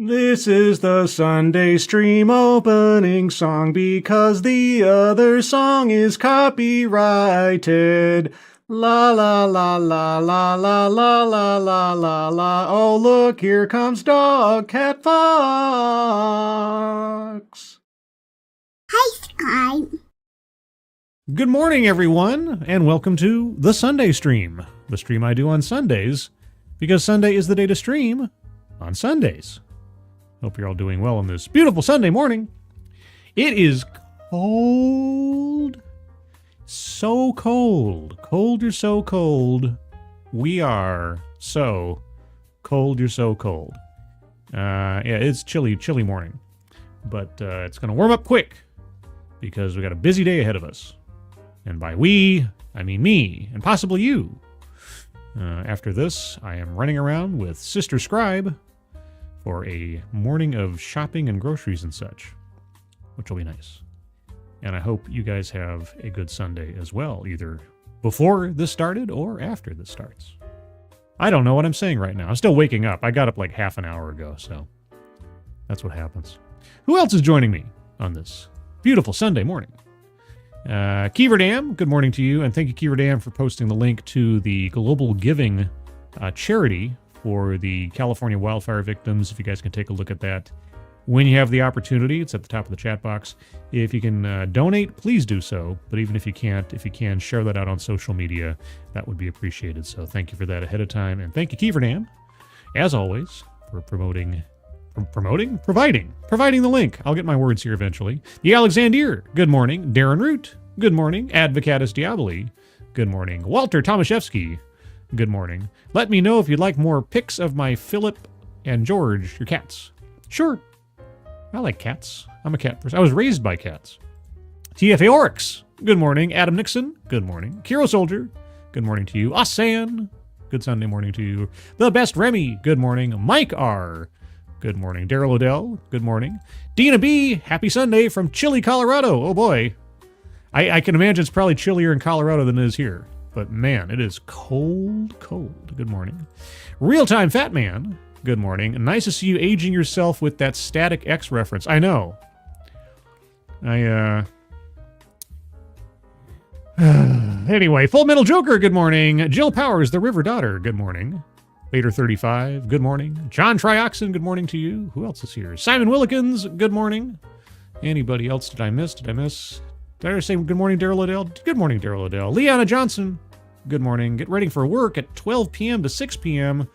This is the Sunday stream opening song because the other song is copyrighted. La la la la la la la la la la la. Oh look, here comes Dog Cat Fox. Hi, Sky. Good morning, everyone, and welcome to the Sunday stream, the stream I do on Sundays, because Sunday is the day to stream on Sundays. Hope you're all doing well on this beautiful Sunday morning. It is cold. So cold. Cold, you're so cold. We are so cold, you're so cold. Yeah, it's chilly morning. But it's going to warm up quick because we got a busy day ahead of us. And by we, I mean me, and possibly you. After this, I am running around with Sister Scribe for a morning of shopping and groceries and such, which will be nice. And I hope you guys have a good Sunday as well, either before this started or after this starts. I don't know what I'm saying right now. I'm still waking up. I got up like half an hour ago, so that's what happens. Who else is joining me on this beautiful Sunday morning? Kiever Dam, good morning to you, and thank you, Kiever Dam, for posting the link to the Global Giving charity for the California wildfire victims. If you guys can take a look at that when you have the opportunity, it's at the top of the chat box. If you can donate, please do so. But even if you can't, if you can, share that out on social media. That would be appreciated. So thank you for that ahead of time. And thank you, Kiever Dam, as always, for providing the link. I'll get my words here eventually. The Alexander, good morning. Darren Root, good morning. Advocatus Diaboli, good morning. Walter Tomaszewski, good morning. Let me know if you'd like more pics of my Philip and George, your cats. Sure. I like cats. I'm a cat person. I was raised by cats. TFA Oryx, good morning. Adam Nixon, good morning. Kiro Soldier, good morning to you. Asan, good Sunday morning to you. The Best Remy, good morning. Mike R, good morning. Daryl Odell, good morning. Dina B, happy Sunday from chilly Colorado. Oh boy. I can imagine it's probably chillier in Colorado than it is here. But man, it is cold. Good morning. Real-time Fat Man, good morning. Nice to see you aging yourself with that Static X reference. I know. Anyway, Full Metal Joker, good morning. Jill Powers, the River Daughter, good morning. Later 35, good morning. John Trioxin, good morning to you. Who else is here? Simon Willikins, good morning. Anybody else did I miss? Did I say good morning, Daryl Odell? Good morning, Daryl Odell. Leanna Johnson, good morning. Get ready for work at 12 p.m. to 6 p.m.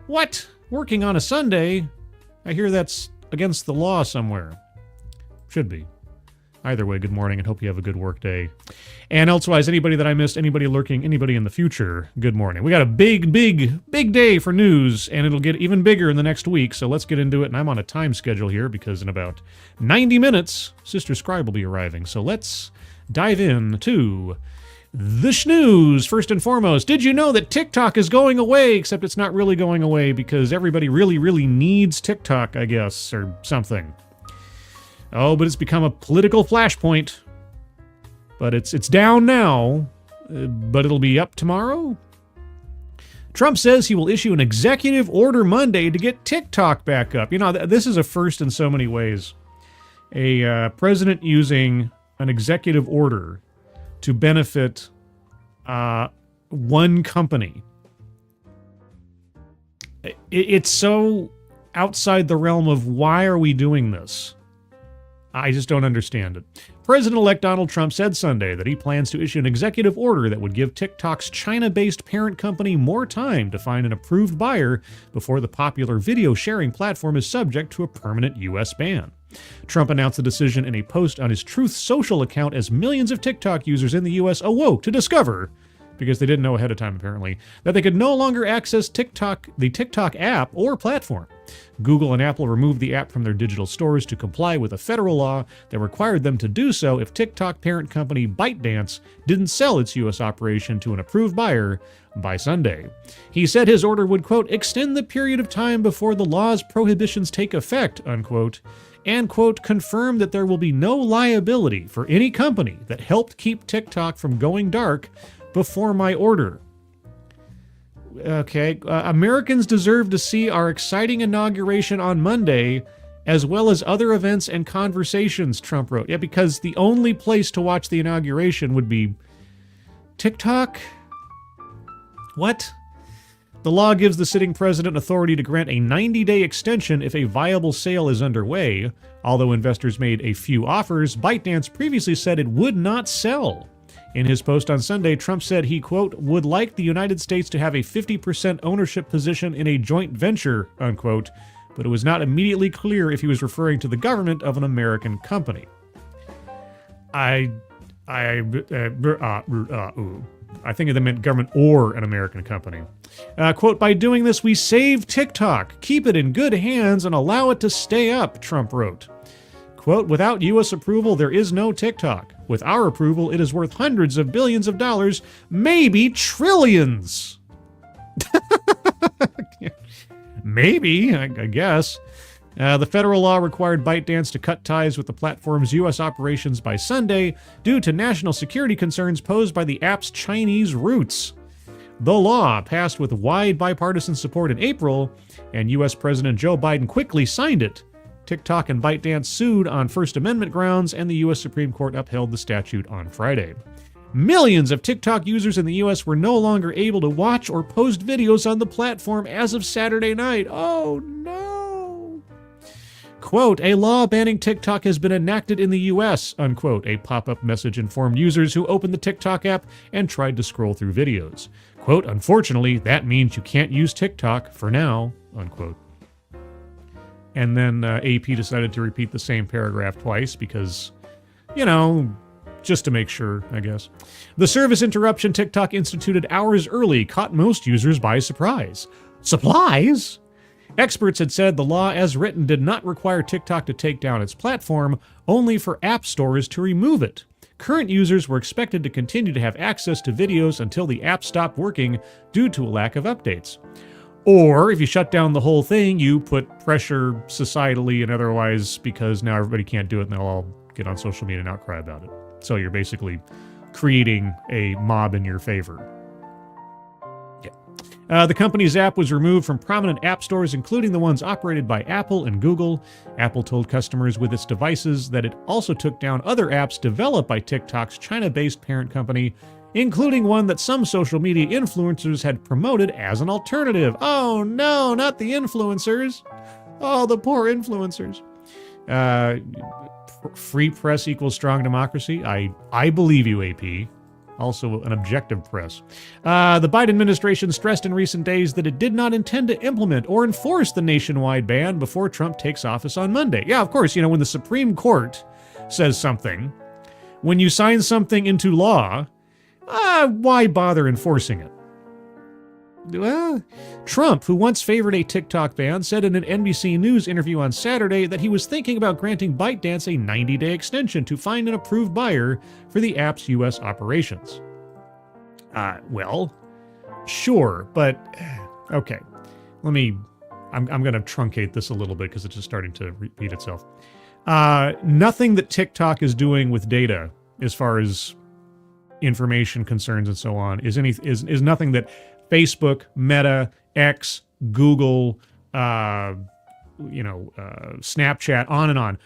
What? Working on a Sunday? I hear that's against the law somewhere. Should be. Either way, good morning and hope you have a good work day. And elsewise, anybody that I missed, anybody lurking, anybody in the future, good morning. We got a big day for news, and it'll get even bigger in the next week, so let's get into it. And I'm on a time schedule here because in about 90 minutes, Sister Scribe will be arriving. So let's dive in to the schnews. First and foremost, did you know that TikTok is going away? Except it's not really going away because everybody really needs TikTok, I guess, or something. Oh, but it's become a political flashpoint. But it's down now, but it'll be up tomorrow? Trump says he will issue an executive order Monday to get TikTok back up. You know, this is a first in so many ways. A president using an executive order to benefit one company. It's so outside the realm of why are we doing this? I just don't understand it. President-elect Donald Trump said Sunday that he plans to issue an executive order that would give TikTok's China-based parent company more time to find an approved buyer before the popular video sharing platform is subject to a permanent U.S. ban. Trump announced the decision in a post on his Truth Social account as millions of TikTok users in the U.S. awoke to discover, because they didn't know ahead of time apparently, that they could no longer access the TikTok app or platform. Google and Apple removed the app from their digital stores to comply with a federal law that required them to do so if TikTok parent company ByteDance didn't sell its U.S. operation to an approved buyer by Sunday. He said his order would, quote, extend the period of time before the law's prohibitions take effect, unquote, and, quote, confirm that there will be no liability for any company that helped keep TikTok from going dark before my order. Okay. Americans deserve to see our exciting inauguration on Monday, as well as other events and conversations, Trump wrote. Yeah, because the only place to watch the inauguration would be TikTok? What? The law gives the sitting president authority to grant a 90-day extension if a viable sale is underway. Although investors made a few offers, ByteDance previously said it would not sell. In his post on Sunday, Trump said he, quote, would like the United States to have a 50% ownership position in a joint venture, unquote, but it was not immediately clear if he was referring to the government of an American company. I think it meant government or an American company. Quote, by doing this, we save TikTok, keep it in good hands, and allow it to stay up, Trump wrote. Quote, without U.S. approval, there is no TikTok. With our approval, it is worth hundreds of billions of dollars, maybe trillions. Maybe, I guess. The federal law required ByteDance to cut ties with the platform's U.S. operations by Sunday due to national security concerns posed by the app's Chinese roots. The law passed with wide bipartisan support in April, and U.S. President Joe Biden quickly signed it. TikTok and ByteDance sued on First Amendment grounds, and the U.S. Supreme Court upheld the statute on Friday. Millions of TikTok users in the U.S. were no longer able to watch or post videos on the platform as of Saturday night. Oh, no. Quote, a law banning TikTok has been enacted in the U.S., unquote. A pop-up message informed users who opened the TikTok app and tried to scroll through videos. Quote, unfortunately, that means you can't use TikTok for now, unquote. And then AP decided to repeat the same paragraph twice because, just to make sure, I guess. The service interruption TikTok instituted hours early caught most users by surprise. Supplies? Experts had said the law as written did not require TikTok to take down its platform, only for app stores to remove it. Current users were expected to continue to have access to videos until the app stopped working due to a lack of updates. Or, if you shut down the whole thing, you put pressure societally and otherwise because now everybody can't do it and they'll all get on social media and outcry about it. So you're basically creating a mob in your favor. Yeah. The company's app was removed from prominent app stores, including the ones operated by Apple and Google. Apple told customers with its devices that it also took down other apps developed by TikTok's China-based parent company, including one that some social media influencers had promoted as an alternative. Oh no, not the influencers. Oh, the poor influencers. Free press equals strong democracy. I believe you, AP. Also an objective press. The Biden administration stressed in recent days that it did not intend to implement or enforce the nationwide ban before Trump takes office on Monday. Yeah, of course, when the Supreme Court says something, when you sign something into law, why bother enforcing it? Well, Trump, who once favored a TikTok ban, said in an NBC News interview on Saturday that he was thinking about granting ByteDance a 90-day extension to find an approved buyer for the app's U.S. operations. Well, sure, but okay. I'm going to truncate this a little bit because it's just starting to repeat itself. Nothing that TikTok is doing with data, as far as information concerns and so on, is nothing that Facebook, Meta, X, Google, Snapchat, on and on.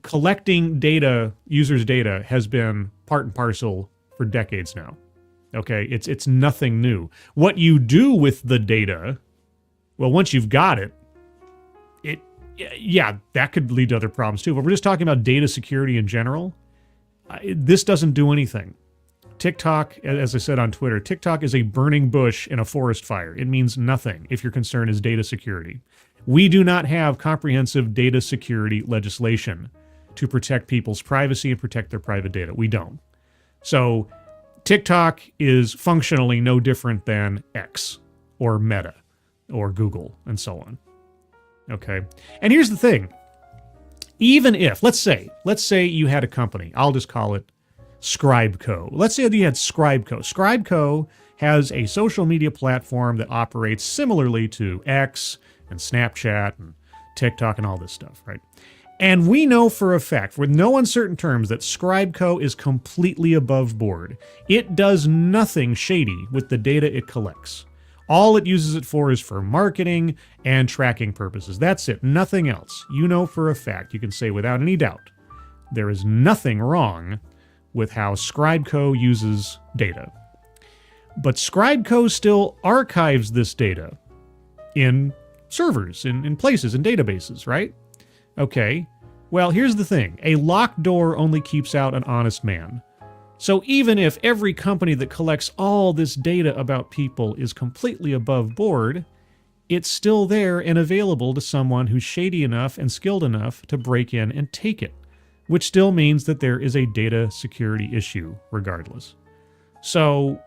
Collecting data, users' data, has been part and parcel for decades now. Okay, it's nothing new. What you do with the data, well, once you've got it, that could lead to other problems too. But we're just talking about data security in general. This doesn't do anything. TikTok, as I said on Twitter, TikTok is a burning bush in a forest fire. It means nothing if your concern is data security. We do not have comprehensive data security legislation to protect people's privacy and protect their private data. We don't. So TikTok is functionally no different than X or Meta or Google and so on. Okay. And here's the thing. Even if, let's say you had a company, I'll just call it Scribeco. Let's say that you had Scribeco. Scribeco has a social media platform that operates similarly to X and Snapchat and TikTok and all this stuff, right? And we know for a fact, with no uncertain terms, that Scribeco is completely above board. It does nothing shady with the data it collects. All it uses it for is for marketing and tracking purposes. That's it. Nothing else. You know for a fact, you can say without any doubt, there is nothing wrong with how Scribeco uses data. But Scribeco still archives this data in servers, in places, in databases, right? Okay. Well, here's the thing. A locked door only keeps out an honest man. So even if every company that collects all this data about people is completely above board, it's still there and available to someone who's shady enough and skilled enough to break in and take it, which still means that there is a data security issue regardless. So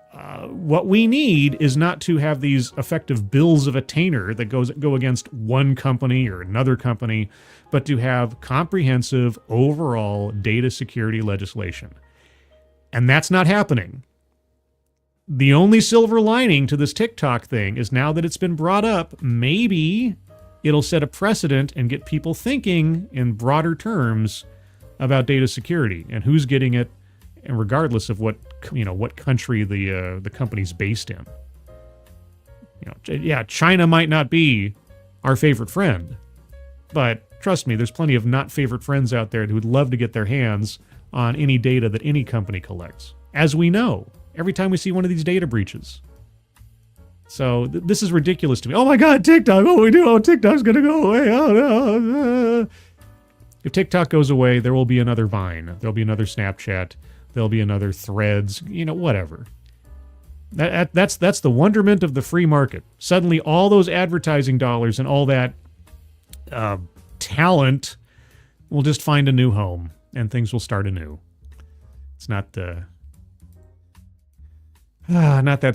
what we need is not to have these effective bills of attainder that go against one company or another company, but to have comprehensive overall data security legislation. And that's not happening. The only silver lining to this TikTok thing is now that it's been brought up, maybe it'll set a precedent and get people thinking in broader terms about data security and who's getting it, and regardless of what country the company's based in. Yeah, China might not be our favorite friend, but trust me, there's plenty of not favorite friends out there who would love to get their hands on any data that any company collects, as we know every time we see one of these data breaches. So this is ridiculous to me. Oh my God, TikTok! What do we do? Oh, TikTok's gonna go away. Oh no! If TikTok goes away, there will be another Vine. There'll be another Snapchat. There'll be another Threads. Whatever. That's the wonderment of the free market. Suddenly, all those advertising dollars and all that talent will just find a new home. And things will start anew. It's not that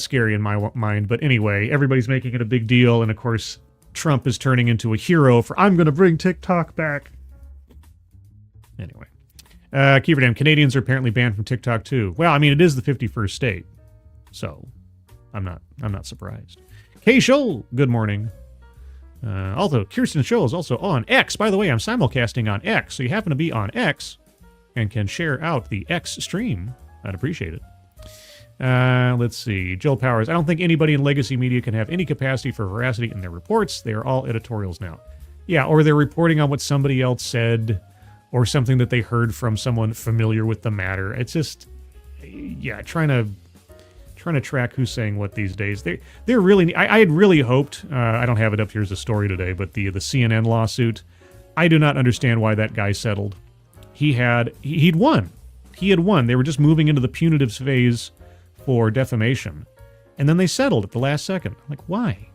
scary in my mind. But anyway, everybody's making it a big deal. And of course, Trump is turning into a hero for, I'm going to bring TikTok back. Anyway. Keeverdam, Canadians are apparently banned from TikTok too. Well, I mean, it is the 51st state. So, I'm not surprised. Kay Scholl, good morning. Although, Kirsten Scholl is also on X. By the way, I'm simulcasting on X. So you happen to be on X and can share out the X stream, I'd appreciate it. Let's see. Jill Powers. I don't think anybody in legacy media can have any capacity for veracity in their reports. They are all editorials now. Yeah, or they're reporting on what somebody else said or something that they heard from someone familiar with the matter. It's just, yeah, trying to track who's saying what these days. They're really. I had really hoped. I don't have it up here as a story today, but the CNN lawsuit. I do not understand why that guy settled. He'd won. He had won. They were just moving into the punitive phase for defamation, and then they settled at the last second. I'm like, why?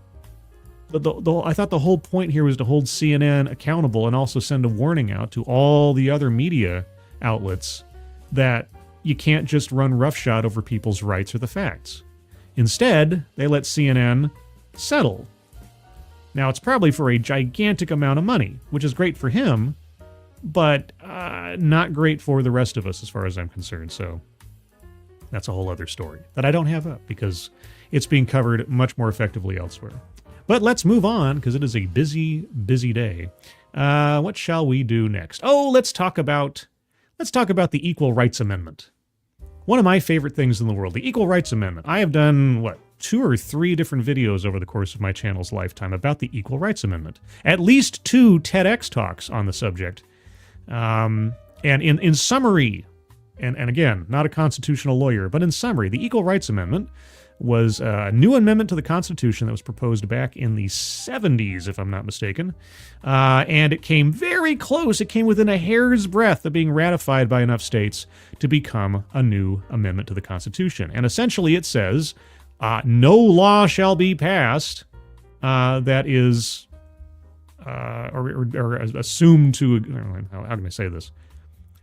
I thought the whole point here was to hold CNN accountable and also send a warning out to all the other media outlets that you can't just run roughshod over people's rights or the facts. Instead, they let CNN settle. Now, it's probably for a gigantic amount of money, which is great for him, but not great for the rest of us as far as I'm concerned. So that's a whole other story that I don't have up because it's being covered much more effectively elsewhere. But let's move on because it is a busy, busy day. What shall we do next? Oh, let's talk about the Equal Rights Amendment. One of my favorite things in the world, the Equal Rights Amendment. I have done, 2 or 3 different videos over the course of my channel's lifetime about the Equal Rights Amendment. At least 2 TEDx talks on the subject. And in summary, and again, not a constitutional lawyer, but in summary, the Equal Rights Amendment was a new amendment to the Constitution that was proposed back in the 70s, if I'm not mistaken. And it came very close. It came within a hair's breadth of being ratified by enough states to become a new amendment to the Constitution. And essentially it says, no law shall be passed that is or assumed to... How can I say this?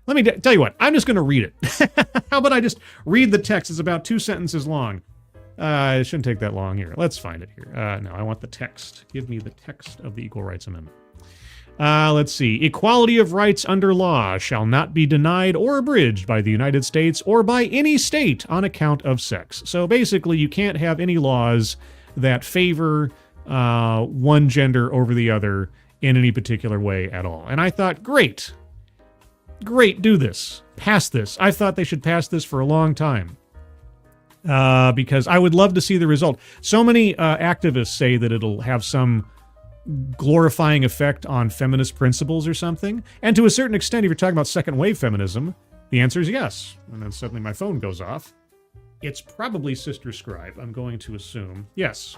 Let me tell you what. I'm just going to read it. How about I just read the text? It's about 2 sentences long. It shouldn't take that long here. Let's find it here. No, I want the text. Give me the text of the Equal Rights Amendment. Let's see. Equality of rights under law shall not be denied or abridged by the United States or by any state on account of sex. So basically, you can't have any laws that favor one gender over the other in any particular way at all. And I thought, great, do this. Pass this. I thought they should pass this for a long time. because I would love to see the result. So many activists say that it'll have some glorifying effect on feminist principles or something. And to a certain extent, if you're talking about second wave feminism, the answer is yes. And then suddenly my phone goes off. It's probably Sister Scribe, I'm going to assume. Yes.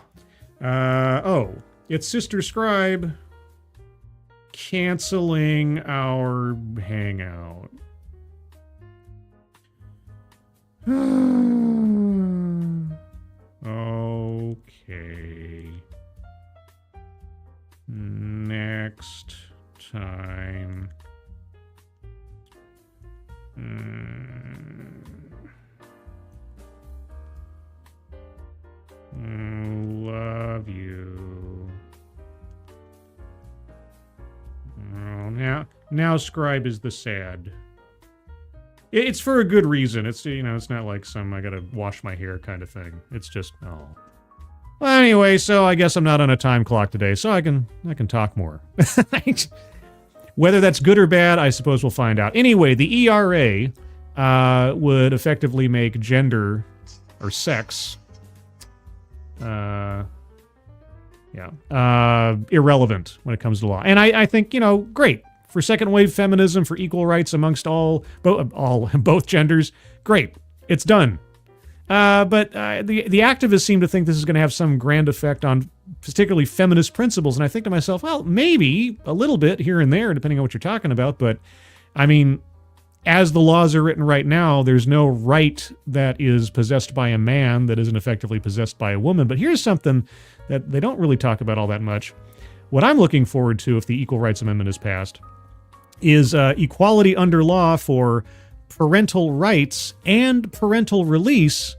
It's Sister Scribe canceling our hangout. Okay. Next time. Love you. Oh, now Scribe is the sad. It's for a good reason. It's, it's not like some I gotta wash my hair kind of thing. It's just, oh. Well, anyway, so I guess I'm not on a time clock today, so I can talk more. Whether that's good or bad, I suppose we'll find out. Anyway, the ERA would effectively make gender or sex irrelevant when it comes to law. And I think, great. For second wave feminism, for equal rights amongst both genders, great. It's done. But the activists seem to think this is going to have some grand effect on particularly feminist principles. And I think to myself, well, maybe a little bit here and there, depending on what you're talking about. But, I mean, as the laws are written right now, there's no right that is possessed by a man that isn't effectively possessed by a woman. But here's something that they don't really talk about all that much. What I'm looking forward to if the Equal Rights Amendment is passed is equality under law for parental rights and parental release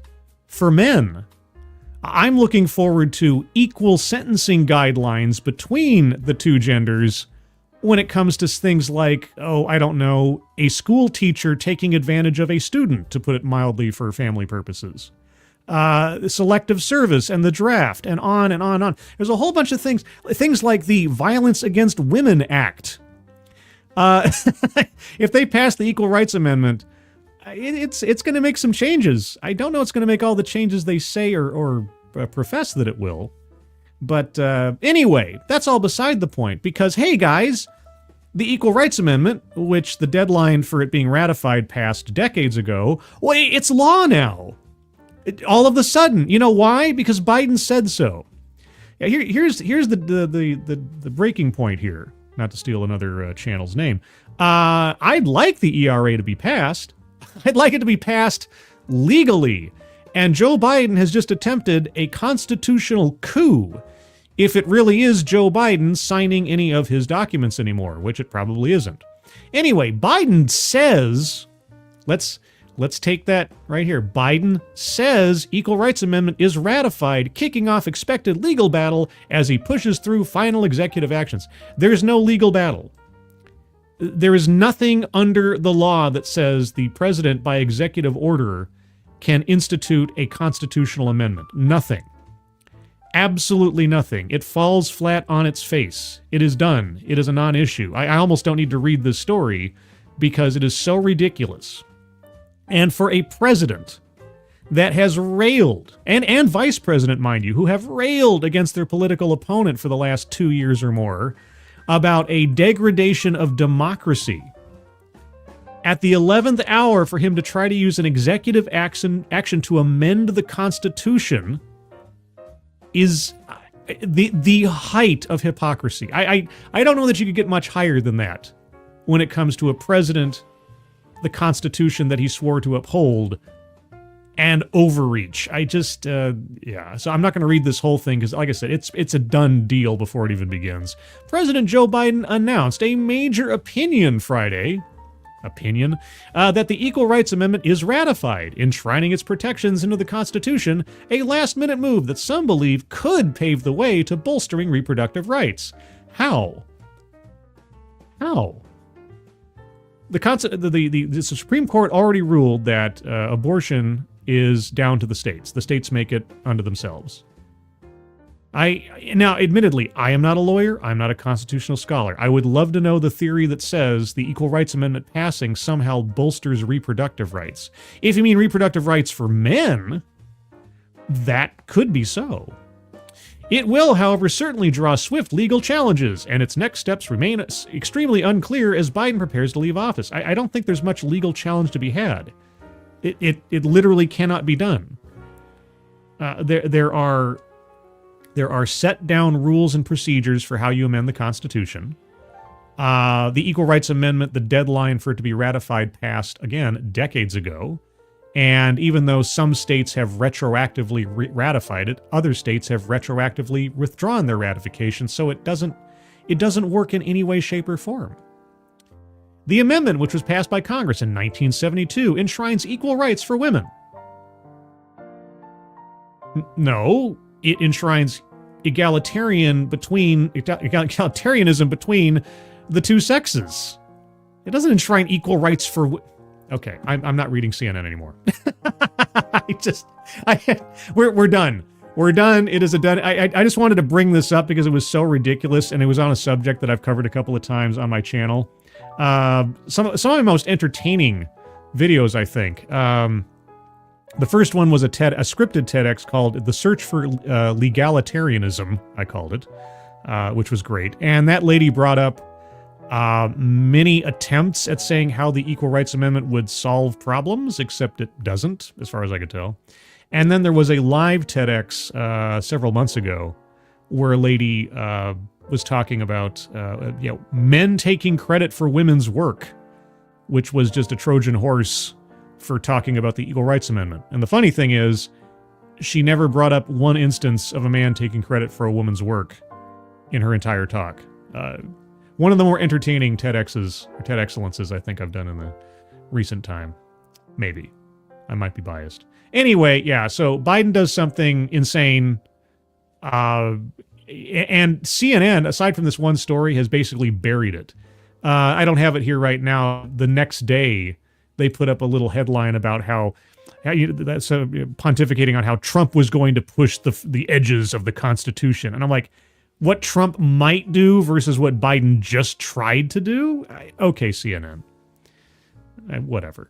for men. I'm looking forward to equal sentencing guidelines between the two genders when it comes to things like, a school teacher taking advantage of a student, to put it mildly, for family purposes. Selective service and the draft, and on and on and on. There's a whole bunch of things like the Violence Against Women Act. If they pass the Equal Rights Amendment, it's going to make some changes. I don't know it's going to make all the changes they say or profess that it will. But anyway, that's all beside the point, because, hey guys, the Equal Rights Amendment, which the deadline for it being ratified passed decades ago, well, it's law now. All of a sudden. You know why? Because Biden said so. Yeah, here's the breaking point here. Not to steal another channel's name. I'd like the ERA to be passed. I'd like it to be passed legally. And Joe Biden has just attempted a constitutional coup, if it really is Joe Biden signing any of his documents anymore, which it probably isn't. Anyway, Biden says, let's take that right here. Biden says Equal Rights Amendment is ratified, kicking off expected legal battle as he pushes through final executive actions. There's no legal battle. There is nothing under the law that says the president, by executive order, can institute a constitutional amendment. Nothing. Absolutely nothing. It falls flat on its face. It is done. It is a non-issue. I almost don't need to read this story because it is so ridiculous. And for a president that has railed, and vice president, mind you, who have railed against their political opponent for the last 2 years or more about a degradation of democracy, at the 11th hour for him to try to use an executive action to amend the Constitution is the height of hypocrisy. I don't know that you could get much higher than that when it comes to a president, the Constitution that he swore to uphold, and overreach. So I'm not going to read this whole thing because, like I said, it's a done deal before it even begins. President Joe Biden announced a major opinion Friday, that the Equal Rights Amendment is ratified, enshrining its protections into the Constitution, a last-minute move that some believe could pave the way to bolstering reproductive rights. How? The Supreme Court already ruled that abortion is down to the states. The states make it unto themselves. Now, admittedly, I am not a lawyer. I'm not a constitutional scholar. I would love to know the theory that says the Equal Rights Amendment passing somehow bolsters reproductive rights. If you mean reproductive rights for men, that could be so. It will, however, certainly draw swift legal challenges, and its next steps remain extremely unclear as Biden prepares to leave office. I don't think there's much legal challenge to be had. It literally cannot be done. There are set down rules and procedures for how you amend the Constitution. The Equal Rights Amendment, the deadline for it to be ratified, passed, again, decades ago. And even though some states have retroactively ratified it, other states have retroactively withdrawn their ratification, so it doesn't work in any way, shape, or form. The amendment, which was passed by Congress in 1972, enshrines equal rights for women. No, it enshrines egalitarianism between the two sexes. It doesn't enshrine equal rights for... Okay, I'm not reading CNN anymore. We're done. We're done. It is a done. I just wanted to bring this up because it was so ridiculous, and it was on a subject that I've covered a couple of times on my channel. Some of my most entertaining videos, I think. The first one was a scripted TEDx called "The Search for Legalitarianism." I called it, which was great. And that lady brought up many attempts at saying how the Equal Rights Amendment would solve problems, except it doesn't, as far as I could tell. And then there was a live TEDx several months ago where a lady was talking about men taking credit for women's work, which was just a Trojan horse for talking about the Equal Rights Amendment. And the funny thing is, she never brought up one instance of a man taking credit for a woman's work in her entire talk. One of the more entertaining TEDx's or TED Excellences I think I've done in the recent time. Maybe. I might be biased. Anyway, yeah, so Biden does something insane. And CNN, aside from this one story, has basically buried it. I don't have it here right now. The next day, they put up a little headline about that's pontificating on how Trump was going to push the edges of the Constitution. And I'm like, what Trump might do versus what Biden just tried to do? Okay, CNN. Whatever.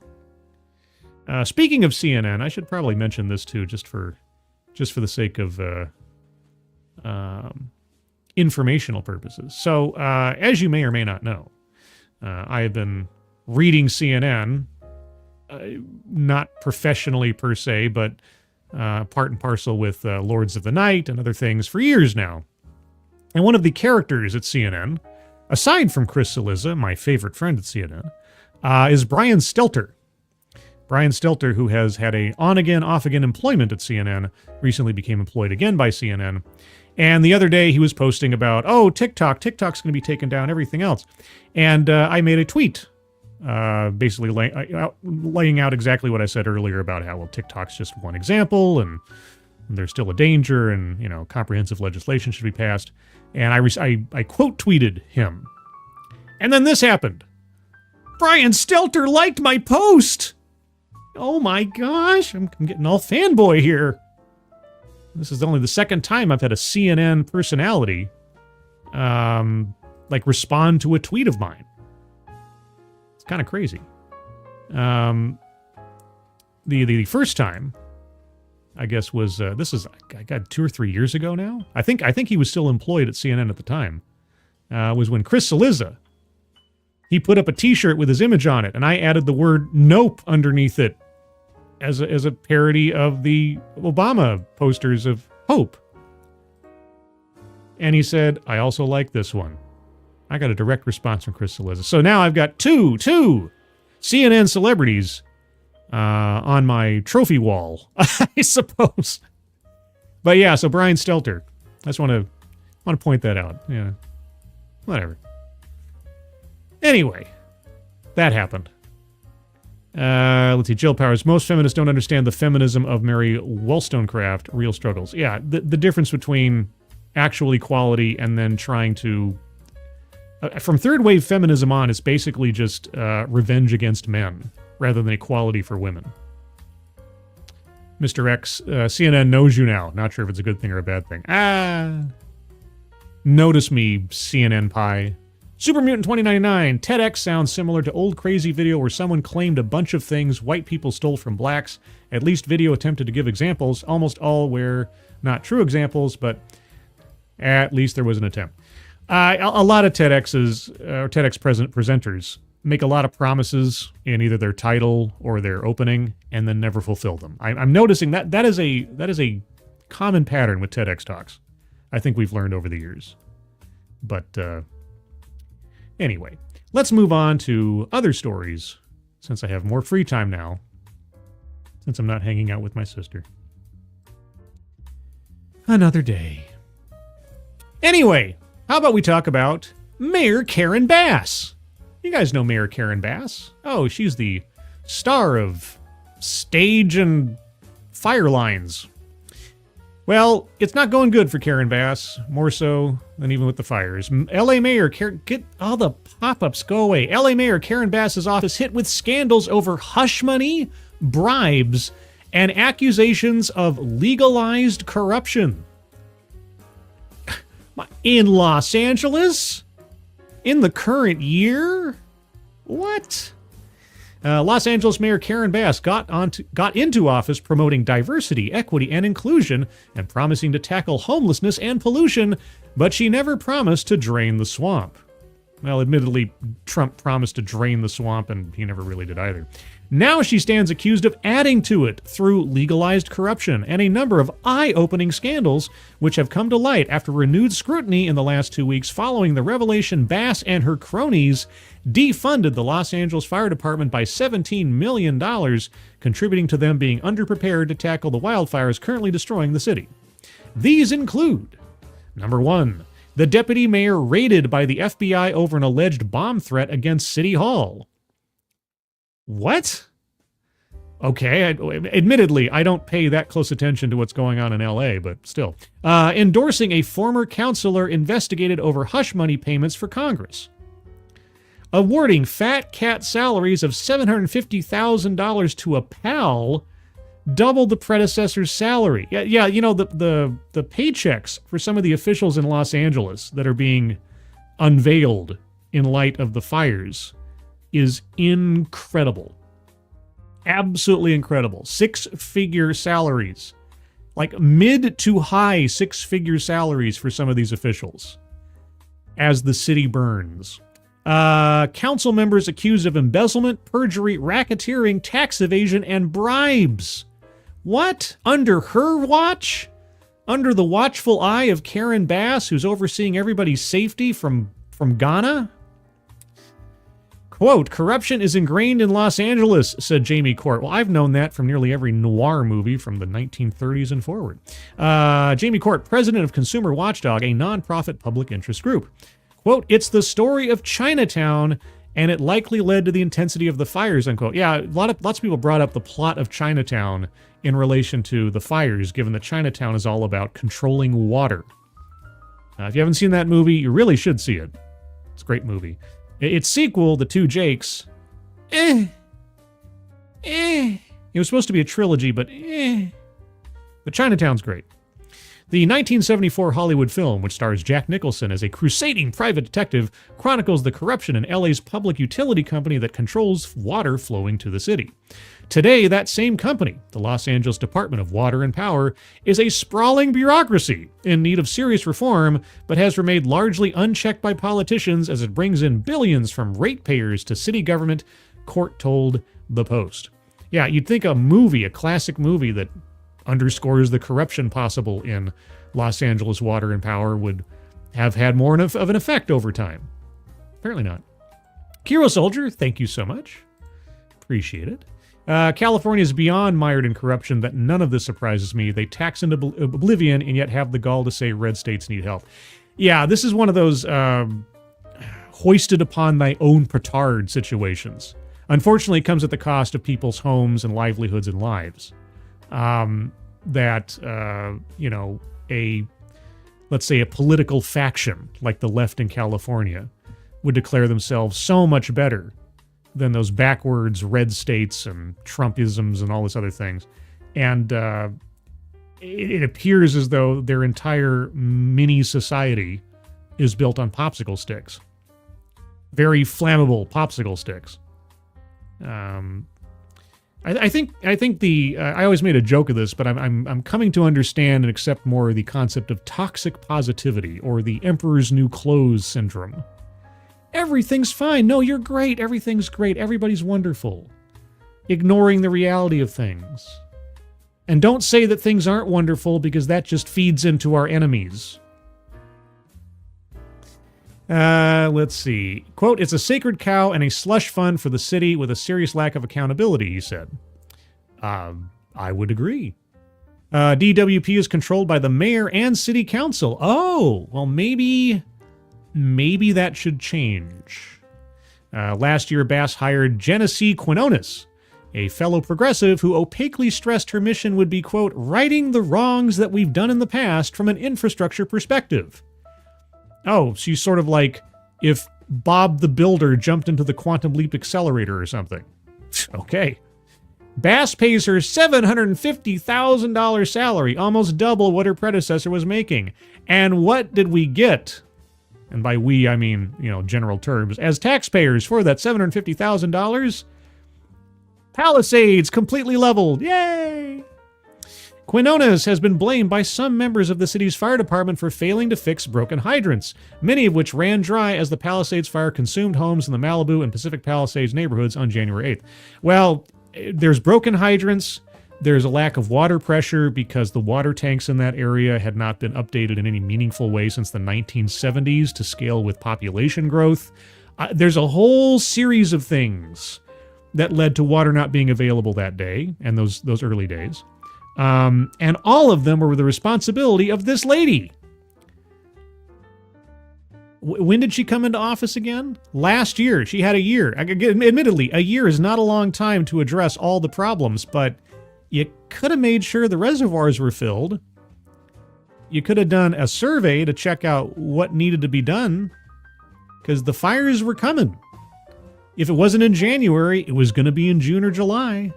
Speaking of CNN, I should probably mention this too, just for the sake of informational purposes. So, as you may or may not know, I have been reading CNN, not professionally per se, but part and parcel with Lords of the Night and other things for years now. And one of the characters at CNN, aside from Chris Cillizza, my favorite friend at CNN, is Brian Stelter. Brian Stelter, who has had a on-again, off-again employment at CNN, recently became employed again by CNN. And the other day he was posting about, TikTok's going to be taken down, everything else. And I made a tweet basically laying out exactly what I said earlier about how, TikTok's just one example, and there's still a danger, and, comprehensive legislation should be passed. And I quote tweeted him. And then this happened. Brian Stelter liked my post. Oh my gosh, I'm getting all fanboy here. This is only the second time I've had a CNN personality respond to a tweet of mine. It's kind of crazy. The first time, I guess, was this is I got 2 or 3 years ago now. I think he was still employed at CNN at the time. Was when Chris Cillizza, he put up a T-shirt with his image on it, and I added the word "nope" underneath it as a parody of the Obama posters of hope. And he said, "I also like this one." I got a direct response from Chris Cillizza. So now I've got two CNN celebrities on my trophy wall, I suppose. But yeah, so Brian Stelter. I just want to point that out. Yeah. Whatever. Anyway, that happened. Let's see. Jill Powers. Most feminists don't understand the feminism of Mary Wollstonecraft. Real struggles. Yeah, the difference between actual equality and then trying to... from third wave feminism on, it's basically just revenge against men rather than equality for women. Mr. X, CNN knows you now. Not sure if it's a good thing or a bad thing. Notice me, CNN pie. Super Mutant 2099, TEDx sounds similar to old crazy video where someone claimed a bunch of things white people stole from blacks. At least video attempted to give examples, almost all were not true examples, but at least there was an attempt. A lot of TEDx presenters make a lot of promises in either their title or their opening and then never fulfill them. I'm noticing that is a common pattern with TEDx talks. I think we've learned over the years. But anyway, let's move on to other stories since I have more free time now, since I'm not hanging out with my sister. Another day. Anyway, how about we talk about Mayor Karen Bass? You guys know Mayor Karen Bass. Oh, she's the star of Stage and Fire Lines. Well, it's not going good for Karen Bass, more so than even with the fires. LA Mayor, get all the pop-ups, go away. LA Mayor Karen Bass's office hit with scandals over hush money, bribes, and accusations of legalized corruption. In Los Angeles? In the current year? What? Los Angeles Mayor Karen Bass got into office promoting diversity, equity, and inclusion and promising to tackle homelessness and pollution, but she never promised to drain the swamp. Well, admittedly, Trump promised to drain the swamp, and he never really did either. Now she stands accused of adding to it through legalized corruption and a number of eye-opening scandals which have come to light after renewed scrutiny in the last 2 weeks following the revelation Bass and her cronies defunded the Los Angeles Fire Department by $17 million, contributing to them being underprepared to tackle the wildfires currently destroying the city. These include, number 1, the deputy mayor raided by the FBI over an alleged bomb threat against City Hall. What? Okay, admittedly, I don't pay that close attention to what's going on in LA, but still. Endorsing a former counselor investigated over hush money payments for Congress. Awarding fat cat salaries of $750,000 to a pal, double the predecessor's salary. Yeah, you know, the paychecks for some of the officials in Los Angeles that are being unveiled in light of the fires is incredible. Absolutely incredible. 6-figure salaries. Like mid to high 6-figure salaries for some of these officials as the city burns. Council members accused of embezzlement, perjury, racketeering, tax evasion, and bribes. What? Under her watch? Under the watchful eye of Karen Bass, who's overseeing everybody's safety from Ghana? Quote, corruption is ingrained in Los Angeles, said Jamie Court. Well, I've known that from nearly every noir movie from the 1930s and forward. Jamie Court, president of Consumer Watchdog, a nonprofit public interest group. Quote, it's the story of Chinatown, and it likely led to the intensity of the fires, unquote. Yeah, lots of people brought up the plot of Chinatown in relation to the fires, given that Chinatown is all about controlling water. If you haven't seen that movie, you really should see it. It's a great movie. Its sequel, The Two Jakes, It was supposed to be a trilogy, but But Chinatown's great. The 1974 Hollywood film, which stars Jack Nicholson as a crusading private detective, chronicles the corruption in LA's public utility company that controls water flowing to the city. Today, that same company, the Los Angeles Department of Water and Power, is a sprawling bureaucracy in need of serious reform, but has remained largely unchecked by politicians as it brings in billions from ratepayers to city government, Court told The Post. Yeah, you'd think a classic movie that underscores the corruption possible in Los Angeles Water and Power would have had more of an effect over time. Apparently not. Kiro Soldier, thank you so much. Appreciate it. California is beyond mired in corruption that none of this surprises me. They tax into oblivion and yet have the gall to say red states need help. Yeah, this is one of those hoisted upon thy own petard situations. Unfortunately, it comes at the cost of people's homes and livelihoods and lives. Let's say a political faction like the left in California would declare themselves so much better than those backwards red states and Trumpisms and all this other things. And it appears as though their entire mini society is built on popsicle sticks. very flammable popsicle sticks. I think I always made a joke of this, but I'm coming to understand and accept more the concept of toxic positivity, or the Emperor's New Clothes syndrome. Everything's fine. No, you're great. Everything's great. Everybody's wonderful. Ignoring the reality of things. And don't say that things aren't wonderful, because that just feeds into our enemies. Let's see. Quote, "It's a sacred cow and a slush fund for the city with a serious lack of accountability," he said. I would agree. DWP is controlled by the mayor and city council. Oh, well, maybe that should change. Last year, Bass hired Genesee Quinones, a fellow progressive who opaquely stressed her mission would be, quote, "righting the wrongs that we've done in the past from an infrastructure perspective." Oh, she's sort of like if Bob the Builder jumped into the Quantum Leap Accelerator or something. Okay. Bass pays her $750,000 salary, almost double what her predecessor was making. And what did we get? And by we, I mean, general terms. As taxpayers for that $750,000? Palisades completely leveled. Yay! Quinones has been blamed by some members of the city's fire department for failing to fix broken hydrants, many of which ran dry as the Palisades fire consumed homes in the Malibu and Pacific Palisades neighborhoods on January 8th. Well, there's broken hydrants. There's a lack of water pressure because the water tanks in that area had not been updated in any meaningful way since the 1970s to scale with population growth. There's a whole series of things that led to water not being available that day and those early days. And all of them were the responsibility of this lady. When did she come into office again? Last year. She had a year. Admittedly, a year is not a long time to address all the problems, but you could have made sure the reservoirs were filled. You could have done a survey to check out what needed to be done, because the fires were coming. If it wasn't in January, it was going to be in June or July.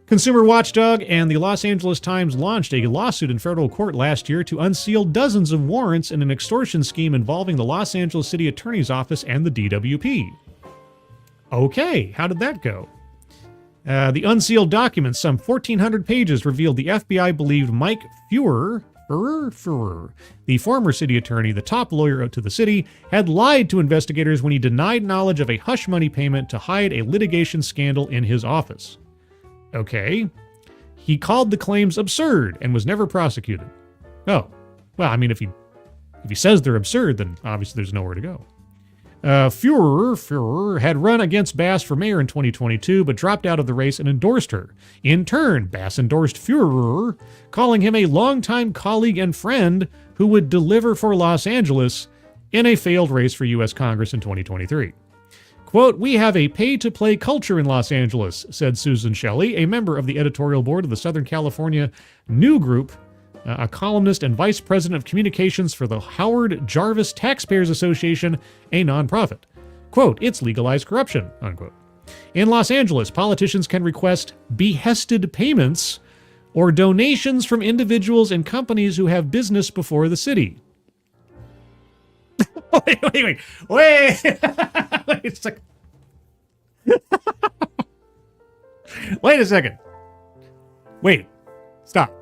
Consumer Watchdog and the Los Angeles Times launched a lawsuit in federal court last year to unseal dozens of warrants in an extortion scheme involving the Los Angeles City Attorney's Office and the DWP. Okay, how did that go? The unsealed documents, some 1,400 pages, revealed the FBI believed Mike Feuer, the former city attorney, the top lawyer to the city, had lied to investigators when he denied knowledge of a hush money payment to hide a litigation scandal in his office. Okay. He called the claims absurd and was never prosecuted. Oh. Well, I mean, if he says they're absurd, then obviously there's nowhere to go. Feuer had run against Bass for mayor in 2022, but dropped out of the race and endorsed her. In turn, Bass endorsed Feuer, calling him a longtime colleague and friend who would deliver for Los Angeles in a failed race for U.S. Congress in 2023. Quote, "We have a pay-to-play culture in Los Angeles," said Susan Shelley, a member of the editorial board of the Southern California New Group, a columnist and vice president of communications for the Howard Jarvis Taxpayers Association, a nonprofit. Quote, "It's legalized corruption," unquote. In Los Angeles, politicians can request behested payments or donations from individuals and companies who have business before the city. Wait. Wait a second. Wait a second. Wait. Stop.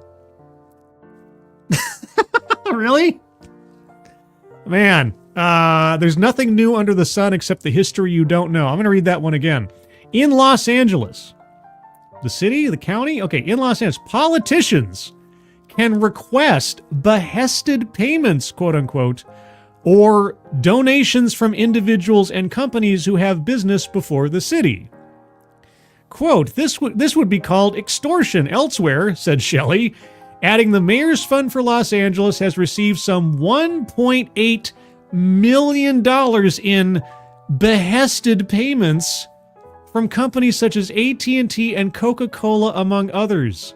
Really? Man, there's nothing new under the sun except the history you don't know. I'm going to read that one again. In Los Angeles, the city, the county? Okay, in Los Angeles, politicians can request behested payments, quote unquote, or donations from individuals and companies who have business before the city. Quote, this would be called extortion elsewhere, said Shelley, adding the mayor's fund for Los Angeles has received some $1.8 million in behested payments from companies such as AT&T and Coca-Cola, among others.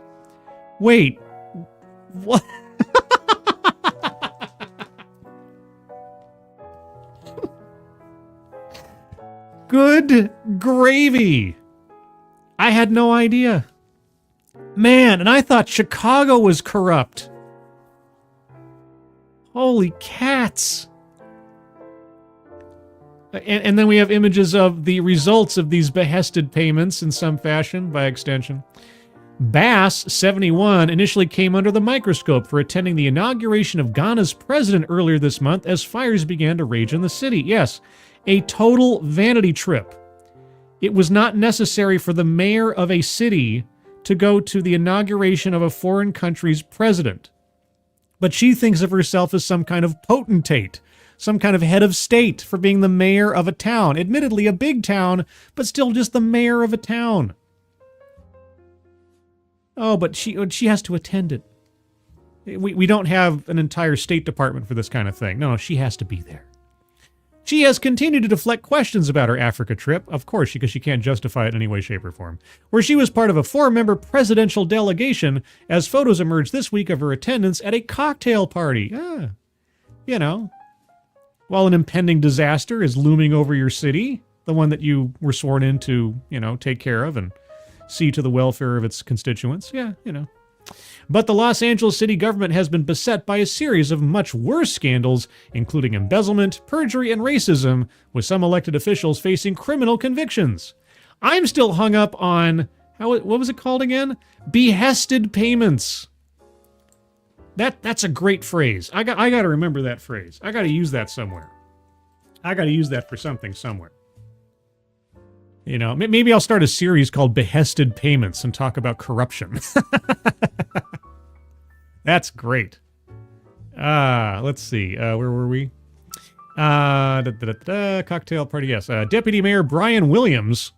Wait, what? Good gravy. I had no idea. Man, and I thought Chicago was corrupt. Holy cats. And then we have images of the results of these behested payments in some fashion, by extension. Bass, 71, initially came under the microscope for attending the inauguration of Ghana's president earlier this month as fires began to rage in the city. Yes, a total vanity trip. It was not necessary for the mayor of a city to go to the inauguration of a foreign country's president. But she thinks of herself as some kind of potentate, some kind of head of state for being the mayor of a town. Admittedly, a big town, but still just the mayor of a town. Oh, but she has to attend it. We don't have an entire State Department for this kind of thing. No, she has to be there. She has continued to deflect questions about her Africa trip, of course, because she can't justify it in any way, shape, or form, where she was part of a 4-member presidential delegation as photos emerged this week of her attendance at a cocktail party. You know, while an impending disaster is looming over your city, the one that you were sworn in to, take care of and see to the welfare of its constituents. But the Los Angeles city government has been beset by a series of much worse scandals, including embezzlement, perjury, and racism, with some elected officials facing criminal convictions. I'm still hung up on, what was it called again? Behested payments. That's a great phrase. I got to remember that phrase. I got to use that somewhere. I got to use that for something somewhere. Maybe I'll start a series called Behested Payments and talk about corruption. That's great. Let's see. Where were we? Cocktail party, yes. Deputy Mayor Brian Williams,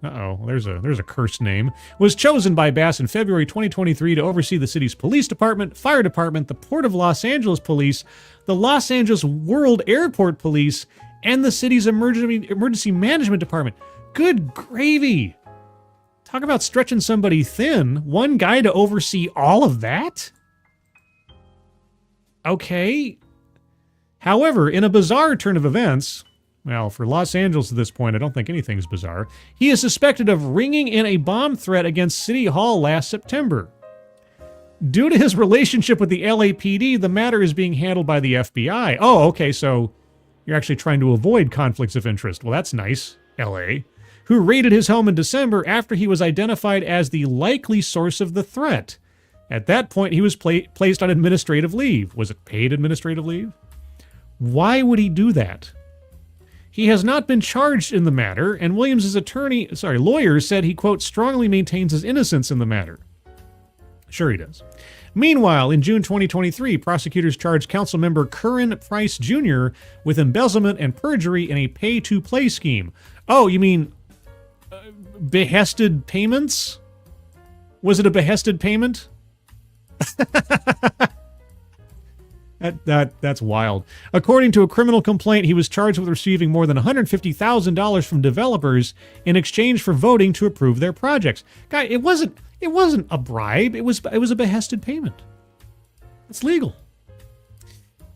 there's a cursed name, was chosen by Bass in February 2023 to oversee the city's police department, fire department, the Port of Los Angeles Police, the Los Angeles World Airport Police, and the city's emergency management department. Good gravy. Talk about stretching somebody thin. One guy to oversee all of that? Okay. However, in a bizarre turn of events, well, for Los Angeles at this point, I don't think anything's bizarre, he is suspected of ringing in a bomb threat against City Hall last September. Due to his relationship with the LAPD, the matter is being handled by the FBI. Oh, okay, so you're actually trying to avoid conflicts of interest. Well, that's nice, LA. Who raided his home in December after he was identified as the likely source of the threat. At that point, he was placed on administrative leave. Was it paid administrative leave? Why would he do that? He has not been charged in the matter, and Williams' lawyer said he, quote, strongly maintains his innocence in the matter. Sure he does. Meanwhile, in June 2023, prosecutors charged Councilmember Curran Price Jr. with embezzlement and perjury in a pay-to-play scheme. Oh, you mean behested payments? Was it a behested payment? That's wild. According to a criminal complaint, he was charged with receiving more than $150,000 from developers in exchange for voting to approve their projects. Guy, it wasn't a bribe. It was a behested payment. It's legal.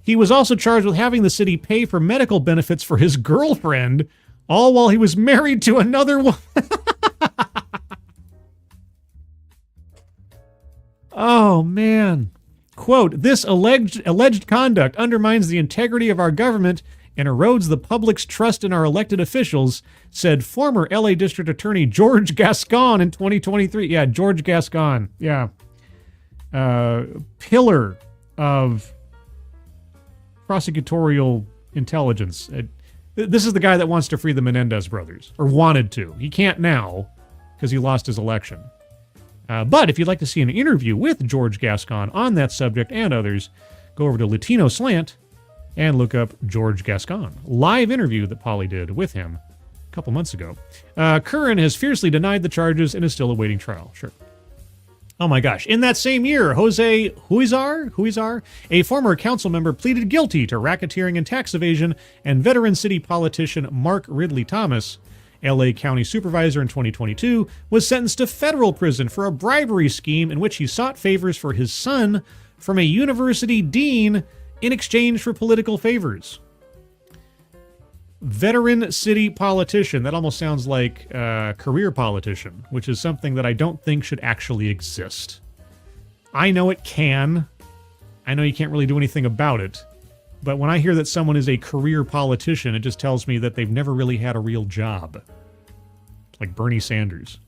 He was also charged with having the city pay for medical benefits for his girlfriend, all while he was married to another woman. Oh, man. Quote, this alleged conduct undermines the integrity of our government and erodes the public's trust in our elected officials, said former LA District Attorney George Gascon in 2023. Yeah, George Gascon. Yeah. Pillar of prosecutorial intelligence. This is the guy that wants to free the Menendez brothers, or wanted to. He can't now because he lost his election. But if you'd like to see an interview with George Gascon on that subject and others, go over to Latino Slant and look up George Gascon. Live interview that Polly did with him a couple months ago. Curran has fiercely denied the charges and is still awaiting trial. Sure. Oh my gosh. In that same year, Jose Huizar, a former council member, pleaded guilty to racketeering and tax evasion, and veteran city politician Mark Ridley Thomas, LA County Supervisor in 2022, was sentenced to federal prison for a bribery scheme in which he sought favors for his son from a university dean in exchange for political favors. Veteran city politician. That almost sounds like career politician, which is something that I don't think should actually exist. I know it can. I know you can't really do anything about it. But when I hear that someone is a career politician, it just tells me that they've never really had a real job. Like Bernie Sanders.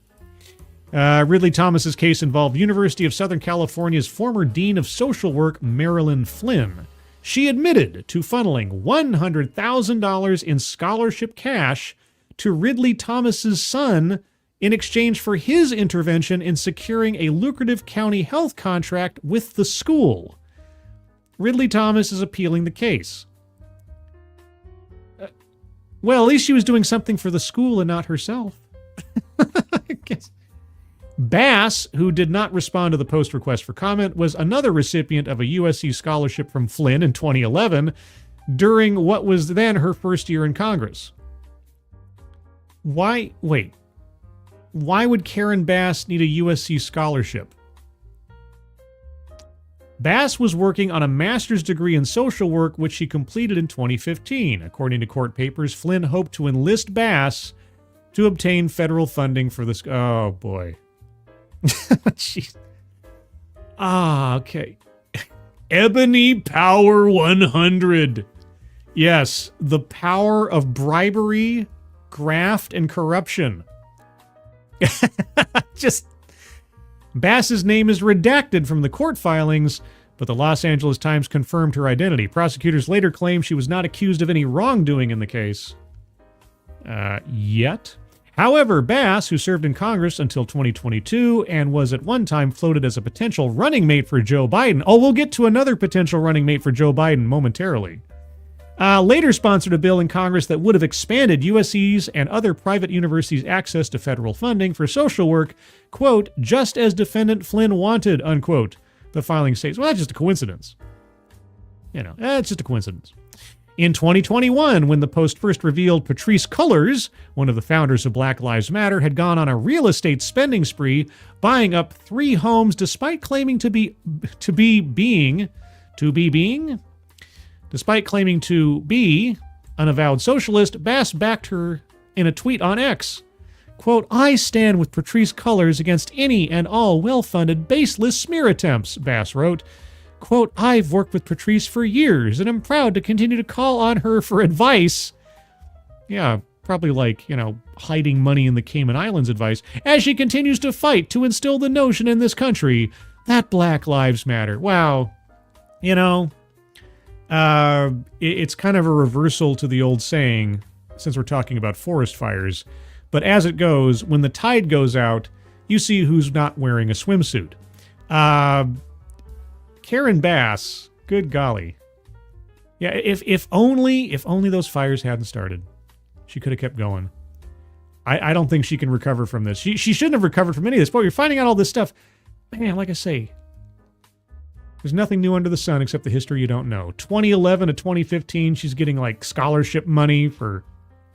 Ridley Thomas's case involved University of Southern California's former Dean of Social Work, Marilyn Flynn. She admitted to funneling $100,000 in scholarship cash to Ridley Thomas's son in exchange for his intervention in securing a lucrative county health contract with the school. Ridley Thomas is appealing the case. Well, at least she was doing something for the school and not herself. I guess. Bass, who did not respond to the post request for comment, was another recipient of a USC scholarship from Flynn in 2011 during what was then her first year in Congress. Why would Karen Bass need a USC scholarship? Bass was working on a master's degree in social work, which she completed in 2015. According to court papers, Flynn hoped to enlist Bass to obtain federal funding for this. Oh, boy. Jeez. Okay. Ebony Power 100. Yes, the power of bribery, graft, and corruption. Bass's name is redacted from the court filings, but the Los Angeles Times confirmed her identity. Prosecutors later claimed she was not accused of any wrongdoing in the case. Yet. However, Bass, who served in Congress until 2022 and was at one time floated as a potential running mate for Joe Biden. Oh, we'll get to another potential running mate for Joe Biden momentarily. Later sponsored a bill in Congress that would have expanded USC's and other private universities' access to federal funding for social work, quote, just as defendant Flynn wanted, unquote. The filing states, well, that's just a coincidence. It's just a coincidence. In 2021, when the Post first revealed Patrisse Cullors, one of the founders of Black Lives Matter, had gone on a real estate spending spree, buying up 3 homes despite claiming Despite claiming to be an avowed socialist, Bass backed her in a tweet on X. Quote, I stand with Patrisse Cullors against any and all well-funded, baseless smear attempts, Bass wrote. Quote, I've worked with Patrisse for years and am proud to continue to call on her for advice. Yeah, probably like, hiding money in the Cayman Islands advice, as she continues to fight to instill the notion in this country that Black Lives Matter. Wow. It's kind of a reversal to the old saying, since we're talking about forest fires. But as it goes, when the tide goes out, you see who's not wearing a swimsuit. Karen Bass, good golly. Yeah, if only those fires hadn't started, she could have kept going. I don't think she can recover from this. She shouldn't have recovered from any of this. But you're finding out all this stuff. Man, like I say, there's nothing new under the sun except the history you don't know. 2011 to 2015, she's getting like scholarship money for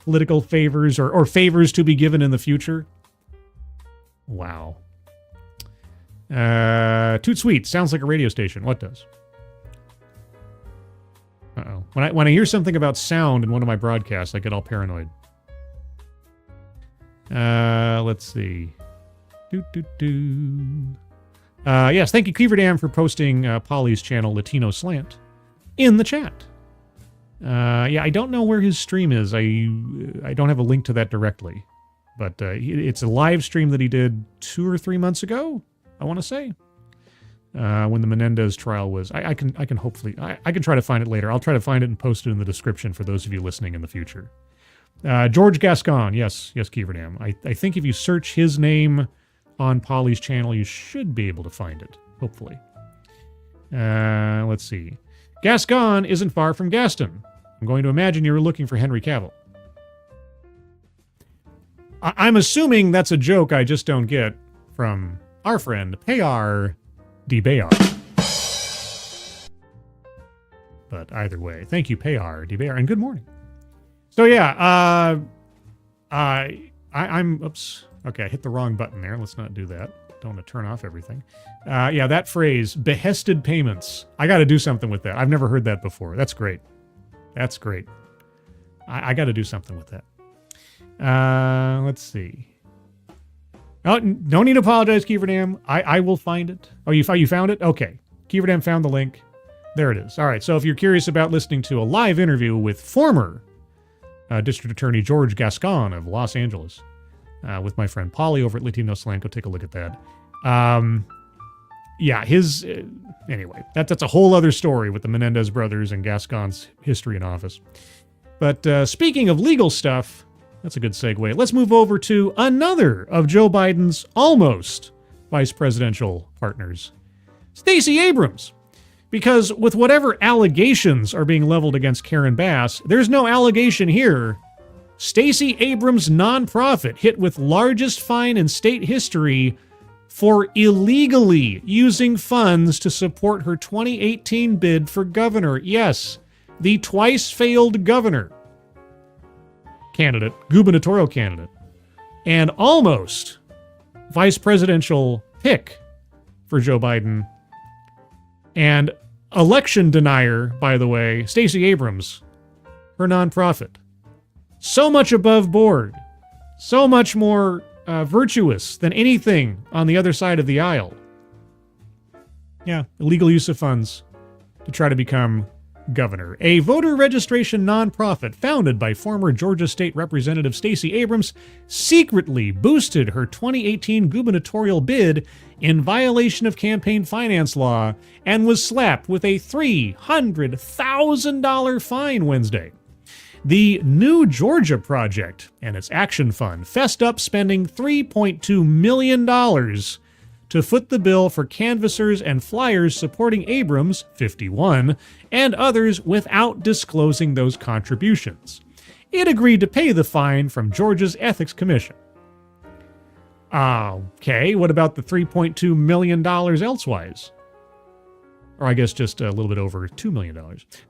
political favors or favors to be given in the future. Wow. Toot Sweet sounds like a radio station. What does? Uh-oh. When I hear something about sound in one of my broadcasts, I get all paranoid. Let's see. Yes, thank you, Cleaverdam, for posting Polly's channel, Latino Slant, in the chat. I don't know where his stream is. I don't have a link to that directly. But it's a live stream that he did 2 or 3 months ago, I want to say. When the Menendez trial was. I can hopefully... I can try to find it later. I'll try to find it and post it in the description for those of you listening in the future. George Gascon. Yes, Cleaverdam. I think if you search his name on Polly's channel, you should be able to find it, hopefully. Let's see. Gascon isn't far from Gaston. I'm going to imagine you were looking for Henry Cavill. I'm assuming that's a joke I just don't get from our friend Payar D. Bayar. But either way, thank you, Payar D. Bayar, and good morning. So yeah, I'm oops. Okay, I hit the wrong button there. Let's not do that. Don't want to turn off everything. That phrase, behested payments. I got to do something with that. I've never heard that before. That's great. That's great. I got to do something with that. Let's see. Oh, no need to apologize, Keeverdam. I will find it. Oh, you found it? Okay. Keeverdam found the link. There it is. All right, so if you're curious about listening to a live interview with former District Attorney George Gascon of Los Angeles with my friend Polly over at Latino Slang, go take a look at that. Anyway, that's a whole other story with the Menendez brothers and Gascon's history in office. But speaking of legal stuff, that's a good segue. Let's move over to another of Joe Biden's almost vice presidential partners, Stacey Abrams. Because with whatever allegations are being leveled against Karen Bass, there's no allegation here. Stacey Abrams' nonprofit hit with largest fine in state history for illegally using funds to support her 2018 bid for governor. Yes, the twice-failed governor candidate, gubernatorial candidate, and almost vice presidential pick for Joe Biden, and election denier, by the way, Stacey Abrams, her nonprofit. So much above board, so much more virtuous than anything on the other side of the aisle. Yeah, illegal use of funds to try to become governor. A voter registration nonprofit founded by former Georgia State Representative Stacey Abrams secretly boosted her 2018 gubernatorial bid in violation of campaign finance law and was slapped with a $300,000 fine Wednesday. The New Georgia Project and its action fund fessed up spending $3.2 million to foot the bill for canvassers and flyers supporting Abrams, 51, and others without disclosing those contributions. It agreed to pay the fine from Georgia's Ethics Commission. Okay, what about the $3.2 million elsewise? Or I guess just a little bit over $2 million.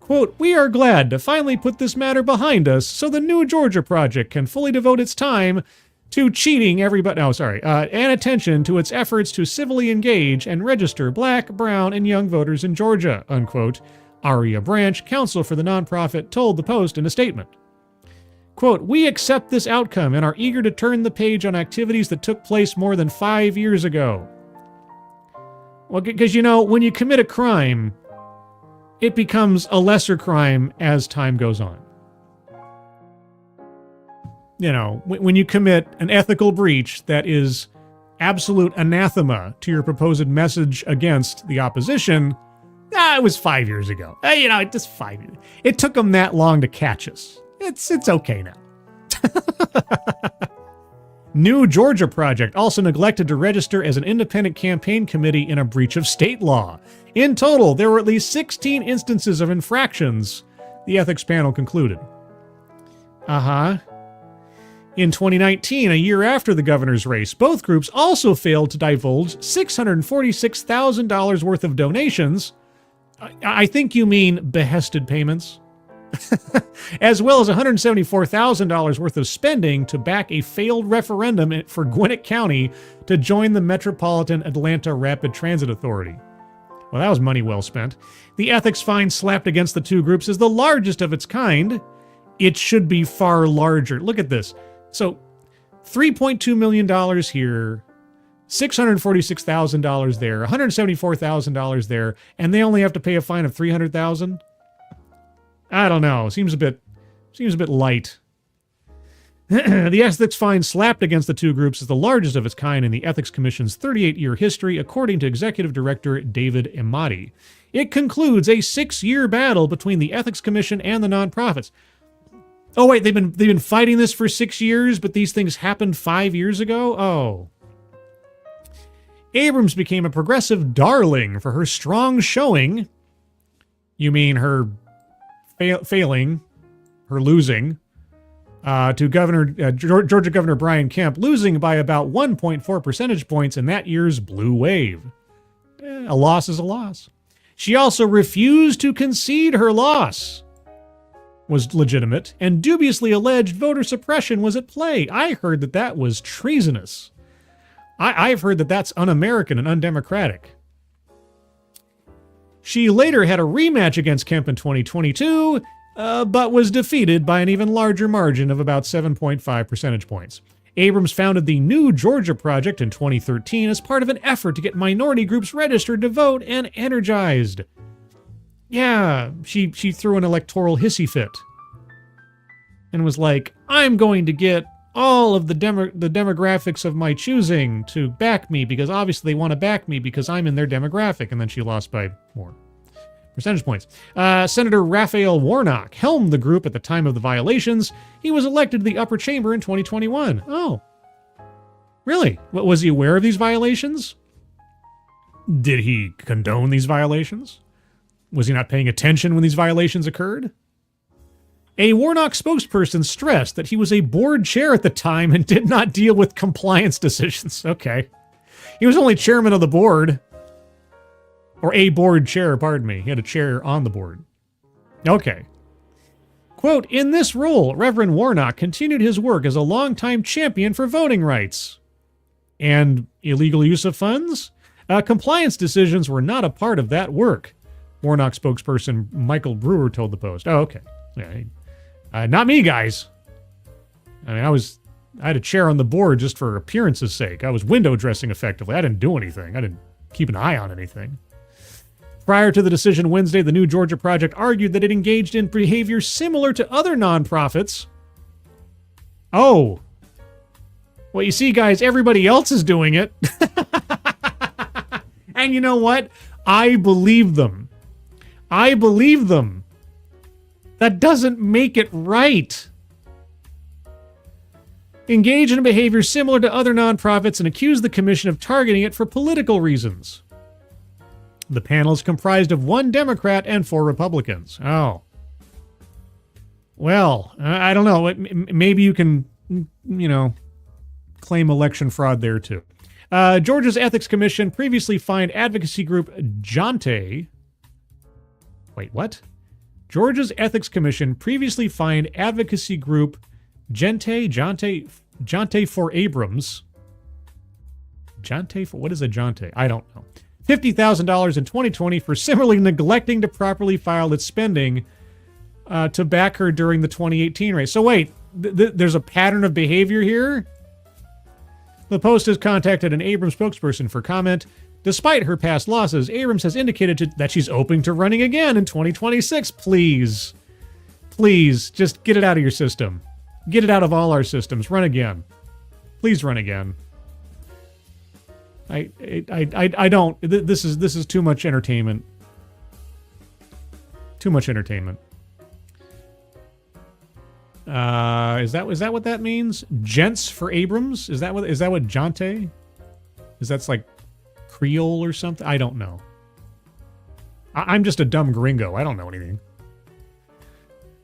Quote, "We are glad to finally put this matter behind us so the New Georgia Project can fully devote its time to cheating everybody, and attention to its efforts to civilly engage and register Black, brown, and young voters in Georgia," unquote, Aria Branch, counsel for the nonprofit, told the Post in a statement. Quote, "We accept this outcome and are eager to turn the page on activities that took place more than 5 years ago." Well, because, when you commit a crime, it becomes a lesser crime as time goes on. When you commit an ethical breach that is absolute anathema to your proposed message against the opposition, it was 5 years ago. Just 5 years. It took them that long to catch us. It's okay now. New Georgia Project also neglected to register as an independent campaign committee in a breach of state law. In total, there were at least 16 instances of infractions, the ethics panel concluded. In 2019, a year after the governor's race, both groups also failed to divulge $646,000 worth of donations. I think you mean behested payments. As well as $174,000 worth of spending to back a failed referendum for Gwinnett County to join the Metropolitan Atlanta Rapid Transit Authority. Well, that was money well spent. The ethics fine slapped against the two groups is the largest of its kind. It should be far larger. Look at this. So, $3.2 million here, $646,000 there, $174,000 there, and they only have to pay a fine of $300,000? I don't know. Seems a bit light. The ethics fine slapped against the two groups is the largest of its kind in the Ethics Commission's 38-year history, according to Executive Director David Emadi. It concludes a 6-year battle between the Ethics Commission and the nonprofits. Oh wait, they've been fighting this for 6 years, but these things happened 5 years ago? Oh. Abrams became a progressive darling for her strong showing. You mean her failing, her losing, to Georgia Governor Brian Kemp, losing by about 1.4 percentage points in that year's blue wave. A loss is a loss. She also refused to concede her loss was legitimate, and dubiously alleged voter suppression was at play. I heard that was treasonous. I've heard that that's un-American and undemocratic. She later had a rematch against Kemp in 2022, but was defeated by an even larger margin of about 7.5 percentage points. Abrams founded the New Georgia Project in 2013 as part of an effort to get minority groups registered to vote and energized. Yeah, she threw an electoral hissy fit and was like, I'm going to get all of the demographics of my choosing to back me because obviously they want to back me because I'm in their demographic. And then she lost by more percentage points. Senator Raphael Warnock helmed the group at the time of the violations. He was elected to the upper chamber in 2021. Oh, really? Was he aware of these violations? Did he condone these violations? Was he not paying attention when these violations occurred? A Warnock spokesperson stressed that he was a board chair at the time and did not deal with compliance decisions. Okay. He was only chairman of the board. Or a board chair, pardon me. He had a chair on the board. Okay. Quote, in this role, Reverend Warnock continued his work as a longtime champion for voting rights. And illegal use of funds? Compliance decisions were not a part of that work. Warnock spokesperson Michael Brewer told the Post. Oh, okay. Yeah, not me, guys. I mean, I had a chair on the board just for appearance's sake. I was window dressing effectively. I didn't do anything. I didn't keep an eye on anything. Prior to the decision Wednesday, the New Georgia Project argued that it engaged in behavior similar to other nonprofits. Oh. Well, you see, guys, everybody else is doing it. And you know what? I believe them. I believe them. That doesn't make it right. Engage in a behavior similar to other nonprofits and accuse the commission of targeting it for political reasons. The panel is comprised of 1 Democrat and 4 Republicans. Oh. Well, I don't know. Maybe you can, claim election fraud there too. Georgia's Ethics Commission previously fined advocacy group Jante. Wait, what? Georgia's Ethics Commission previously fined advocacy group Jante for Abrams. Jante for, what is a Jante? I don't know. $50,000 in 2020 for similarly neglecting to properly file its spending to back her during the 2018 race. So wait, there's a pattern of behavior here? The Post has contacted an Abrams spokesperson for comment. Despite her past losses, Abrams has indicated that she's open to running again in 2026. Please, just get it out of your system. Get it out of all our systems. Run again. Please run again. I don't. This is too much entertainment. Too much entertainment. Is that what that means? Gents for Abrams? Is that what Jante? That's like Creole or something? I don't know. I'm just a dumb gringo. I don't know anything.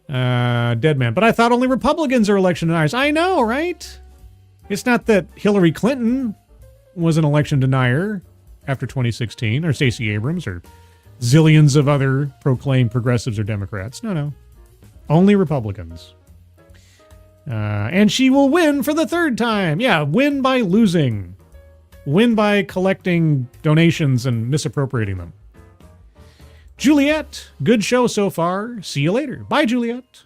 Dead man. But I thought only Republicans are election deniers. I know, right? It's not that Hillary Clinton was an election denier after 2016, or Stacey Abrams, or zillions of other proclaimed progressives or Democrats. No. Only Republicans. And she will win for the 3rd time. Yeah, win by losing. Win by collecting donations and misappropriating them. Juliet, good show so far. See you later. Bye, Juliet.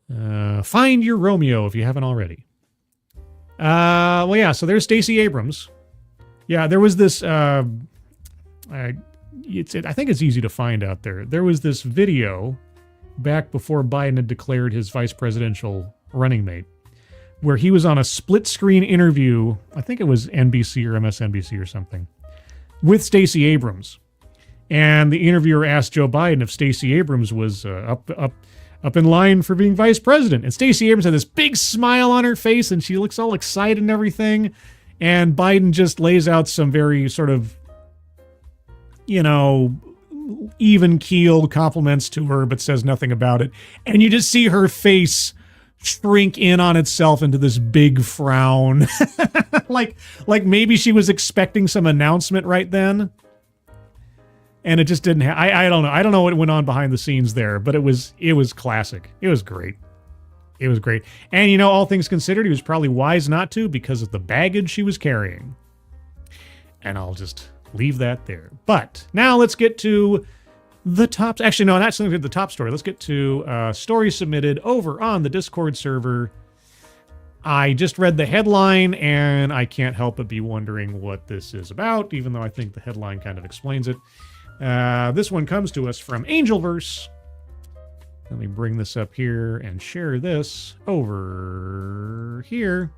Find your Romeo if you haven't already. Well, yeah, so there's Stacey Abrams. Yeah, there was this, I think it's easy to find out there. There was this video back before Biden had declared his vice presidential running mate, where he was on a split-screen interview, I think it was NBC or MSNBC or something, with Stacey Abrams. And the interviewer asked Joe Biden if Stacey Abrams was up in line for being vice president. And Stacey Abrams had this big smile on her face, and she looks all excited and everything. And Biden just lays out some very sort of, even-keeled compliments to her, but says nothing about it. And you just see her face shrink in on itself into this big frown. like maybe she was expecting some announcement right then. And it just didn't I don't know. I don't know what went on behind the scenes there, but it was classic. It was great. It was great. And all things considered, he was probably wise not to because of the baggage she was carrying. And I'll just leave that there. But now let's get to the top. Actually, no, not something the top story. Let's get to story submitted over on the Discord server. I just read the headline, and I can't help but be wondering what this is about, even though I think the headline kind of explains it. This one comes to us from Angelverse. Let me bring this up here and share this over here.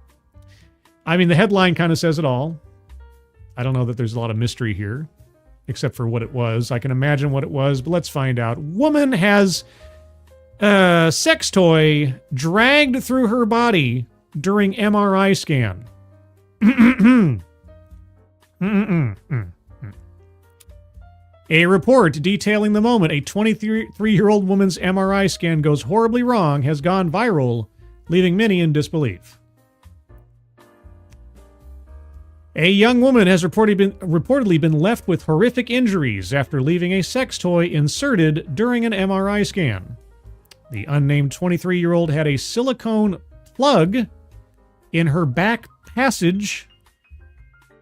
I mean, the headline kind of says it all. I don't know that there's a lot of mystery here, except for what it was. I can imagine what it was, but let's find out. Woman has a sex toy dragged through her body during MRI scan. A report detailing the moment a 23-year-old woman's MRI scan goes horribly wrong has gone viral, leaving many in disbelief. A young woman has reportedly been left with horrific injuries after leaving a sex toy inserted during an MRI scan. The unnamed 23-year-old had a silicone plug in her back passage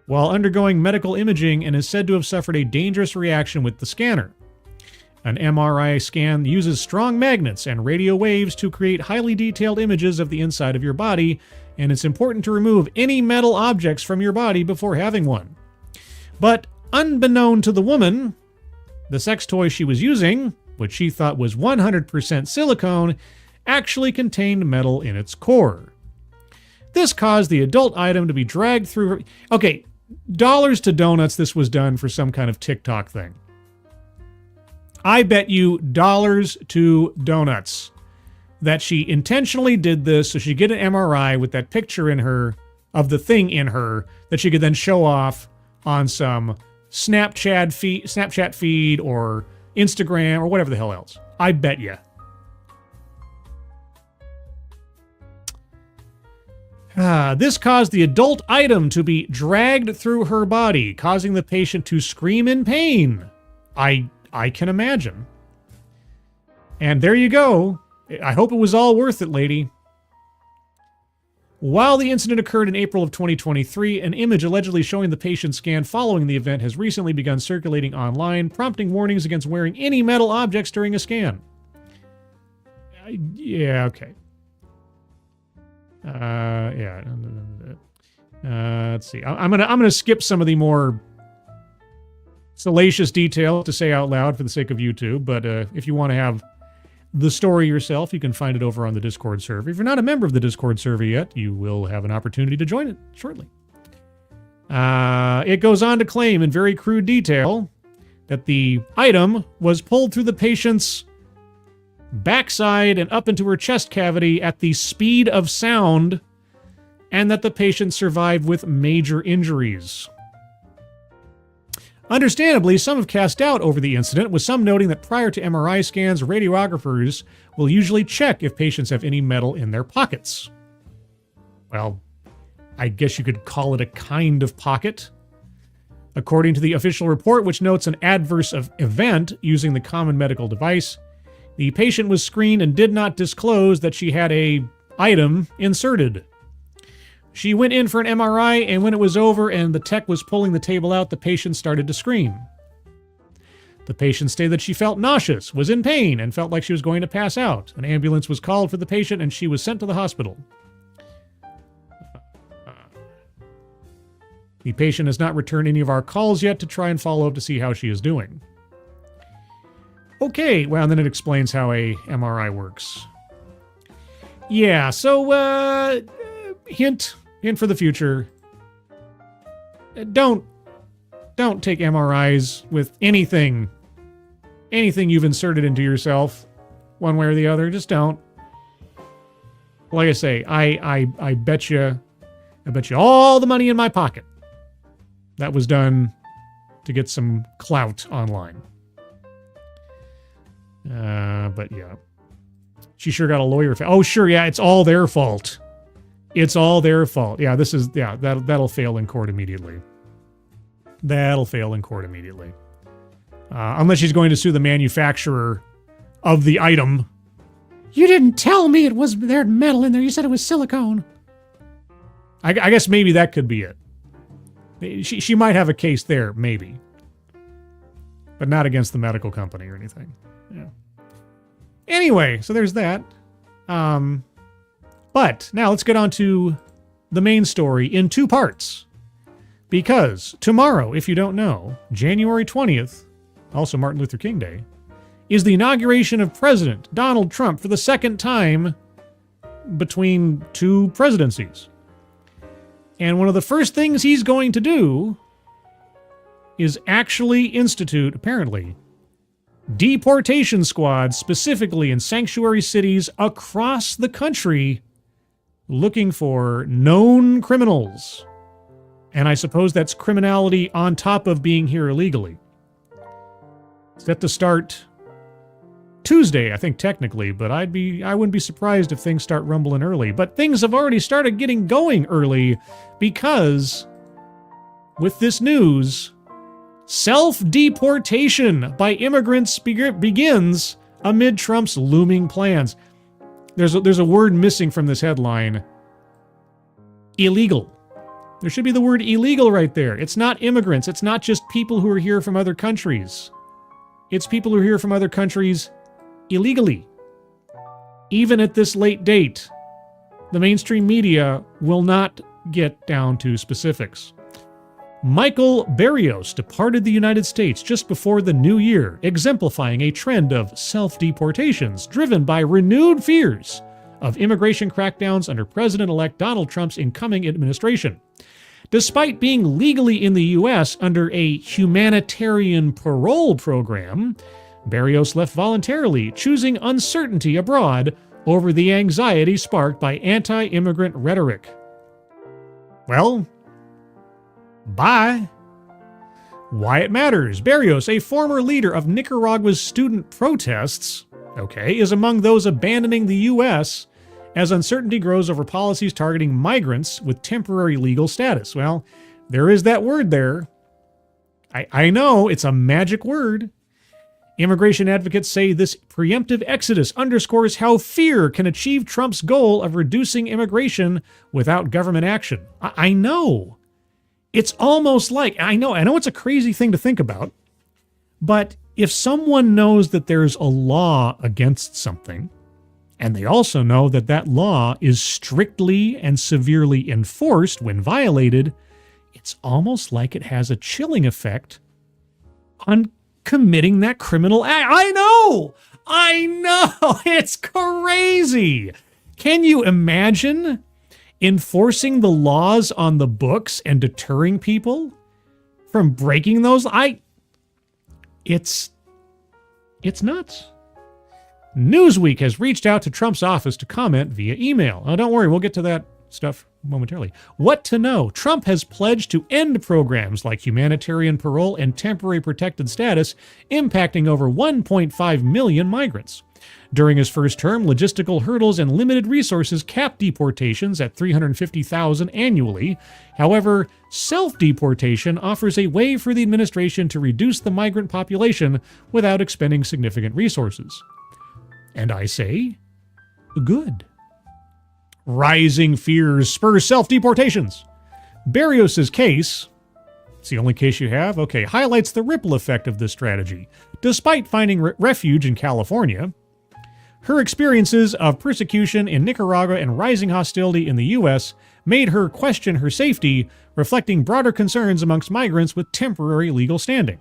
while undergoing medical imaging and is said to have suffered a dangerous reaction with the scanner. An MRI scan uses strong magnets and radio waves to create highly detailed images of the inside of your body, and it's important to remove any metal objects from your body before having one. But unbeknown to the woman, the sex toy she was using, which she thought was 100% silicone, actually contained metal in its core. This caused the adult item to be dragged through her... Okay, dollars to donuts this was done for some kind of TikTok thing. I bet you dollars to donuts that she intentionally did this so she'd get an MRI with that picture in her, of the thing in her, that she could then show off on some Snapchat feed or Instagram or whatever the hell else. I bet you. This caused the adult item to be dragged through her body, causing the patient to scream in pain. I can imagine. And there you go. I hope it was all worth it, lady. While the incident occurred in April of 2023, an image allegedly showing the patient's scan following the event has recently begun circulating online, prompting warnings against wearing any metal objects during a scan. Yeah, okay. Let's see. I'm gonna skip some of the more salacious detail to say out loud for the sake of YouTube, but if you want to have the story yourself, you can find it over on the Discord server. If you're not a member of the Discord server yet, you will have an opportunity to join it shortly. It goes on to claim in very crude detail that the item was pulled through the patient's backside and up into her chest cavity at the speed of sound, and that the patient survived with major injuries. Understandably, some have cast doubt over the incident, with some noting that prior to MRI scans, radiographers will usually check if patients have any metal in their pockets. Well, I guess you could call it a kind of pocket. According to the official report, which notes an adverse event using the common medical device, the patient was screened and did not disclose that she had an item inserted. She went in for an MRI, and when it was over and the tech was pulling the table out, the patient started to scream. The patient stated that she felt nauseous, was in pain, and felt like she was going to pass out. An ambulance was called for the patient, and she was sent to the hospital. The patient has not returned any of our calls yet to try and follow up to see how she is doing. Okay, well, and then it explains how a MRI works. Yeah, so, hint for the future. Don't take MRIs with anything you've inserted into yourself, one way or the other. Just don't. Like I say, I bet you all the money in my pocket that was done to get some clout online. But yeah, she sure got a lawyer. Oh, sure, yeah, it's all their fault. It's all their fault. Yeah, that'll fail in court immediately. That'll fail in court immediately. Unless she's going to sue the manufacturer of the item. You didn't tell me it was there metal in there. You said it was silicone. I guess maybe that could be it. She might have a case there, maybe. But not against the medical company or anything. Yeah. Anyway, so there's that. But now let's get on to the main story in two parts. Because tomorrow, if you don't know, January 20th, also Martin Luther King Day, is the inauguration of President Donald Trump for the second time between two presidencies. And one of the first things he's going to do is actually institute, apparently, deportation squads specifically in sanctuary cities across the country looking for known criminals. And I suppose that's criminality on top of being here illegally. Set to start Tuesday, I think technically, but I wouldn't be surprised if things start rumbling early. But things have already started getting going early because with this news, self-deportation by immigrants begins amid Trump's looming plans. There's a word missing from this headline. Illegal. There should be the word illegal right there. It's not immigrants. It's not just people who are here from other countries. It's people who are here from other countries illegally. Even at this late date, the mainstream media will not get down to specifics. Michael Barrios departed the United States just before the new year, exemplifying a trend of self-deportations driven by renewed fears of immigration crackdowns under President-elect Donald Trump's incoming administration. Despite being legally in the U.S. under a humanitarian parole program, Barrios left voluntarily, choosing uncertainty abroad over the anxiety sparked by anti-immigrant rhetoric. Well, bye. Why it matters. Barrios, a former leader of Nicaragua's student protests, is among those abandoning the U.S. as uncertainty grows over policies targeting migrants with temporary legal status. Well, there is that word there. I know, it's a magic word. Immigration advocates say this preemptive exodus underscores how fear can achieve Trump's goal of reducing immigration without government action. I know. It's almost like, I know it's a crazy thing to think about, but if someone knows that there's a law against something, and they also know that that law is strictly and severely enforced when violated, it's almost like it has a chilling effect on committing that criminal act. I know, it's crazy. Can you imagine enforcing the laws on the books and deterring people from breaking those? It's nuts. Newsweek has reached out to Trump's office to comment via email. Oh, don't worry, we'll get to that stuff momentarily. What to know? Trump has pledged to end programs like humanitarian parole and temporary protected status, impacting over 1.5 million migrants. During his first term, logistical hurdles and limited resources capped deportations at 350,000 annually. However, self-deportation offers a way for the administration to reduce the migrant population without expending significant resources. And I say, good. Rising fears spur self-deportations. Barrios' case, it's the only case you have, highlights the ripple effect of this strategy. Despite finding refuge in California, her experiences of persecution in Nicaragua and rising hostility in the U.S. made her question her safety, reflecting broader concerns amongst migrants with temporary legal standing.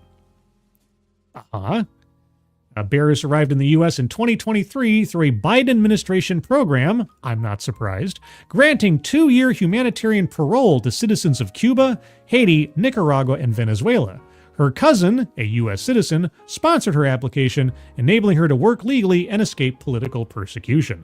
Barrios arrived in the U.S. in 2023 through a Biden administration program, I'm not surprised, granting 2-year humanitarian parole to citizens of Cuba, Haiti, Nicaragua, and Venezuela. Her cousin, a U.S. citizen, sponsored her application, enabling her to work legally and escape political persecution.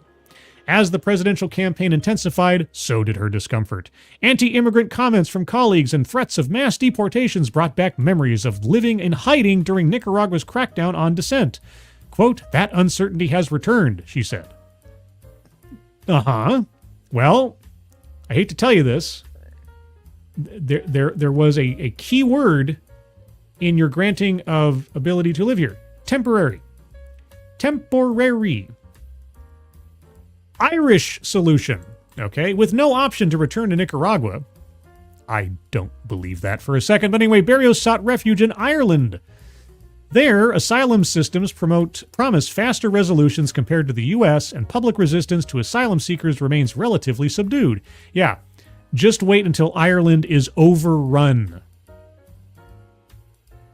As the presidential campaign intensified, so did her discomfort. Anti-immigrant comments from colleagues and threats of mass deportations brought back memories of living in hiding during Nicaragua's crackdown on dissent. Quote, "That uncertainty has returned," she said. Well, I hate to tell you this. There was a key word in your granting of ability to live here. Temporary. Temporary. Irish solution, with no option to return to Nicaragua. I don't believe that for a second, but anyway, Barrios sought refuge in Ireland. There, asylum systems promise faster resolutions compared to the U.S., and public resistance to asylum seekers remains relatively subdued. Yeah, just wait until Ireland is overrun.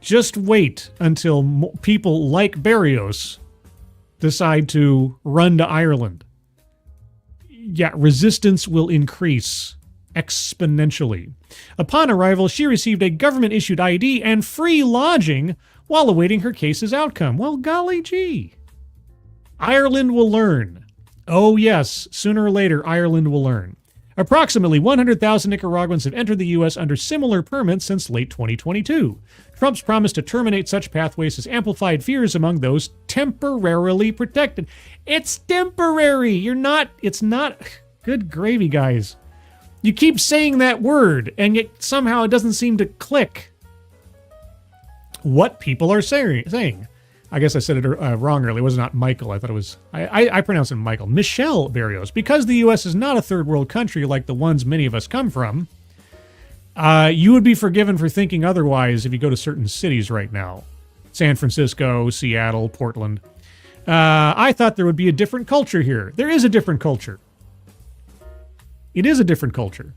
Just wait until people like Barrios decide to run to Ireland. Yeah, resistance will increase exponentially. Upon arrival, she received a government-issued ID and free lodging while awaiting her case's outcome. Well, golly gee. Ireland will learn. Oh yes, sooner or later, Ireland will learn. Approximately 100,000 Nicaraguans have entered the U.S. under similar permits since late 2022. Trump's promise to terminate such pathways has amplified fears among those temporarily protected. It's temporary. It's not. Good gravy, guys. You keep saying that word, and yet somehow it doesn't seem to click what people are saying. I guess I said it wrong earlier. It was not Michael. I thought it was... I pronounced it Michael. Michelle Barrios. Because the U.S. is not a third world country like the ones many of us come from, you would be forgiven for thinking otherwise if you go to certain cities right now. San Francisco, Seattle, Portland. I thought there would be a different culture here. There is a different culture. It is a different culture.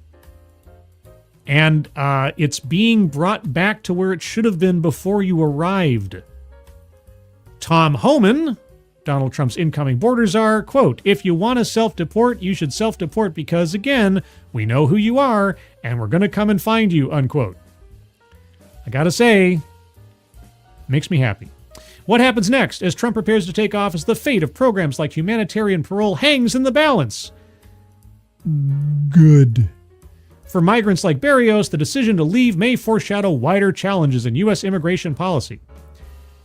And it's being brought back to where it should have been before you arrived. Tom Homan, Donald Trump's incoming border czar, quote, "If you want to self-deport, you should self-deport because, again, we know who you are and we're going to come and find you," unquote. I gotta say, makes me happy. What happens next as Trump prepares to take office? The fate of programs like humanitarian parole hangs in the balance. Good. For migrants like Barrios, the decision to leave may foreshadow wider challenges in U.S. immigration policy.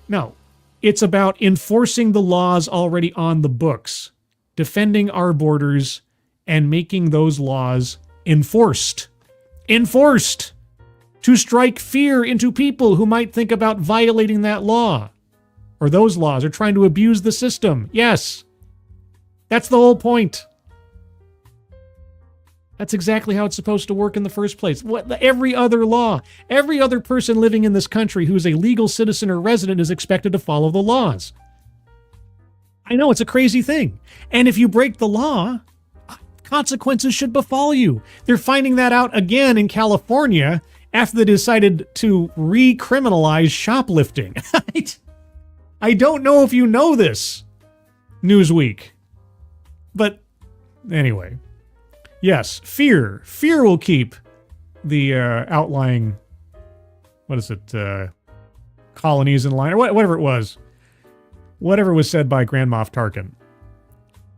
No. It's about enforcing the laws already on the books, defending our borders, and making those laws enforced. Enforced! To strike fear into people who might think about violating that law, or those laws, or trying to abuse the system. Yes. That's the whole point. That's exactly how it's supposed to work in the first place. Every other law, every other person living in this country who's a legal citizen or resident is expected to follow the laws. I know, it's a crazy thing. And if you break the law, consequences should befall you. They're finding that out again in California after they decided to recriminalize shoplifting. I don't know if you know this, Newsweek. But anyway. Yes, fear. Fear will keep the outlying, colonies in line, or whatever it was. Whatever was said by Grand Moff Tarkin.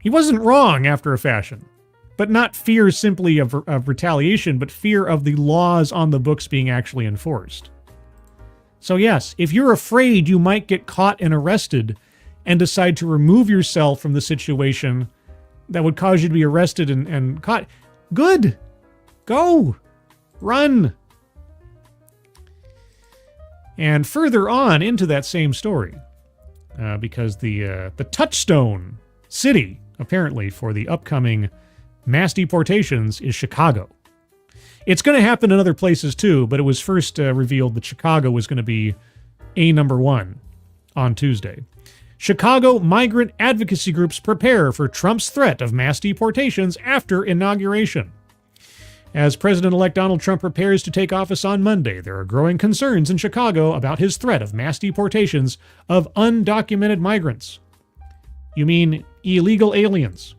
He wasn't wrong after a fashion, but not fear simply of retaliation, but fear of the laws on the books being actually enforced. So yes, if you're afraid you might get caught and arrested and decide to remove yourself from the situation that would cause you to be arrested and caught, good. Go. Run. And further on into that same story, because the touchstone city, apparently, for the upcoming mass deportations is Chicago. It's going to happen in other places too, but it was first revealed that Chicago was going to be a number one on Tuesday. Chicago migrant advocacy groups prepare for Trump's threat of mass deportations after inauguration. As President-elect Donald Trump prepares to take office on Monday, there are growing concerns in Chicago about his threat of mass deportations of undocumented migrants. You mean illegal aliens?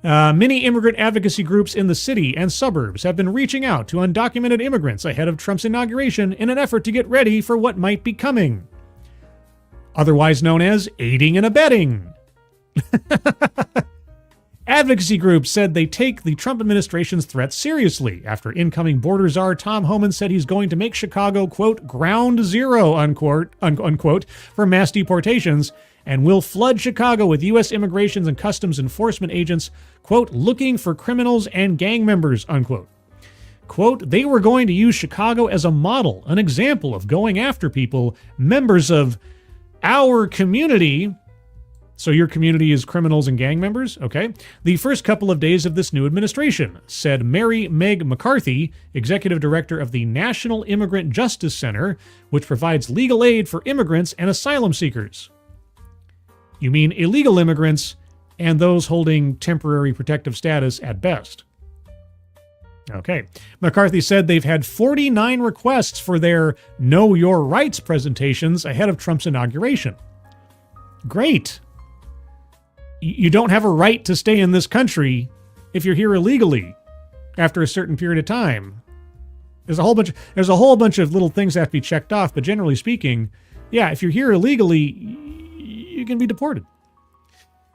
Many immigrant advocacy groups in the city and suburbs have been reaching out to undocumented immigrants ahead of Trump's inauguration in an effort to get ready for what might be coming. Otherwise known as aiding and abetting. Advocacy groups said they take the Trump administration's threats seriously after incoming border czar Tom Homan said he's going to make Chicago, quote, ground zero, unquote, for mass deportations, and will flood Chicago with U.S. Immigration and Customs Enforcement agents, quote, looking for criminals and gang members, unquote. Quote, they were going to use Chicago as a model, an example of going after people, members of our community. So your community is criminals and gang members? Okay. The first couple of days of this new administration, said Mary Meg McCarthy, executive director of the National Immigrant Justice Center, which provides legal aid for immigrants and asylum seekers. You mean illegal immigrants and those holding temporary protective status at best. Okay. McCarthy said they've had 49 requests for their Know Your Rights presentations ahead of Trump's inauguration. Great. You don't have a right to stay in this country if you're here illegally after a certain period of time. There's a whole bunch of little things that have to be checked off, but generally speaking, yeah, if you're here illegally, you can be deported.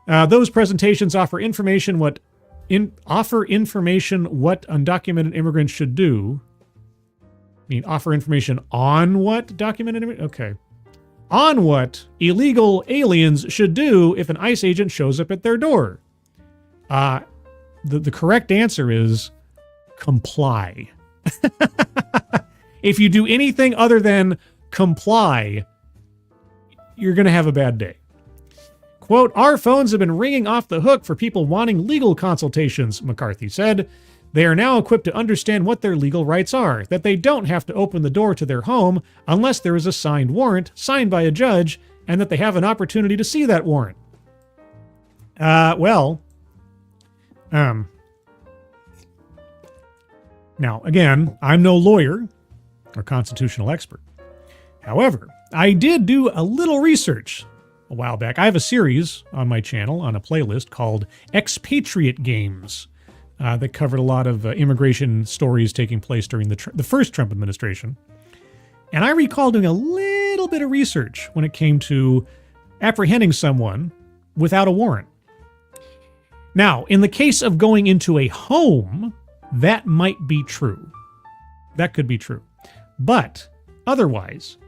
Those presentations offer information what undocumented immigrants should do. I mean, offer information on what documented immigrants? Okay. On what illegal aliens should do if an ICE agent shows up at their door. The correct answer is comply. If you do anything other than comply, you're going to have a bad day. Quote, our phones have been ringing off the hook for people wanting legal consultations, McCarthy said. They are now equipped to understand what their legal rights are, that they don't have to open the door to their home unless there is a signed warrant, signed by a judge, and that they have an opportunity to see that warrant. Now, again, I'm no lawyer or constitutional expert. However, I did do a little research a while back. I have a series on my channel on a playlist called Expatriate Games that covered a lot of immigration stories taking place during the first Trump administration. And I recall doing a little bit of research when it came to apprehending someone without a warrant. Now, in the case of going into a home, that might be true. That could be true. But otherwise,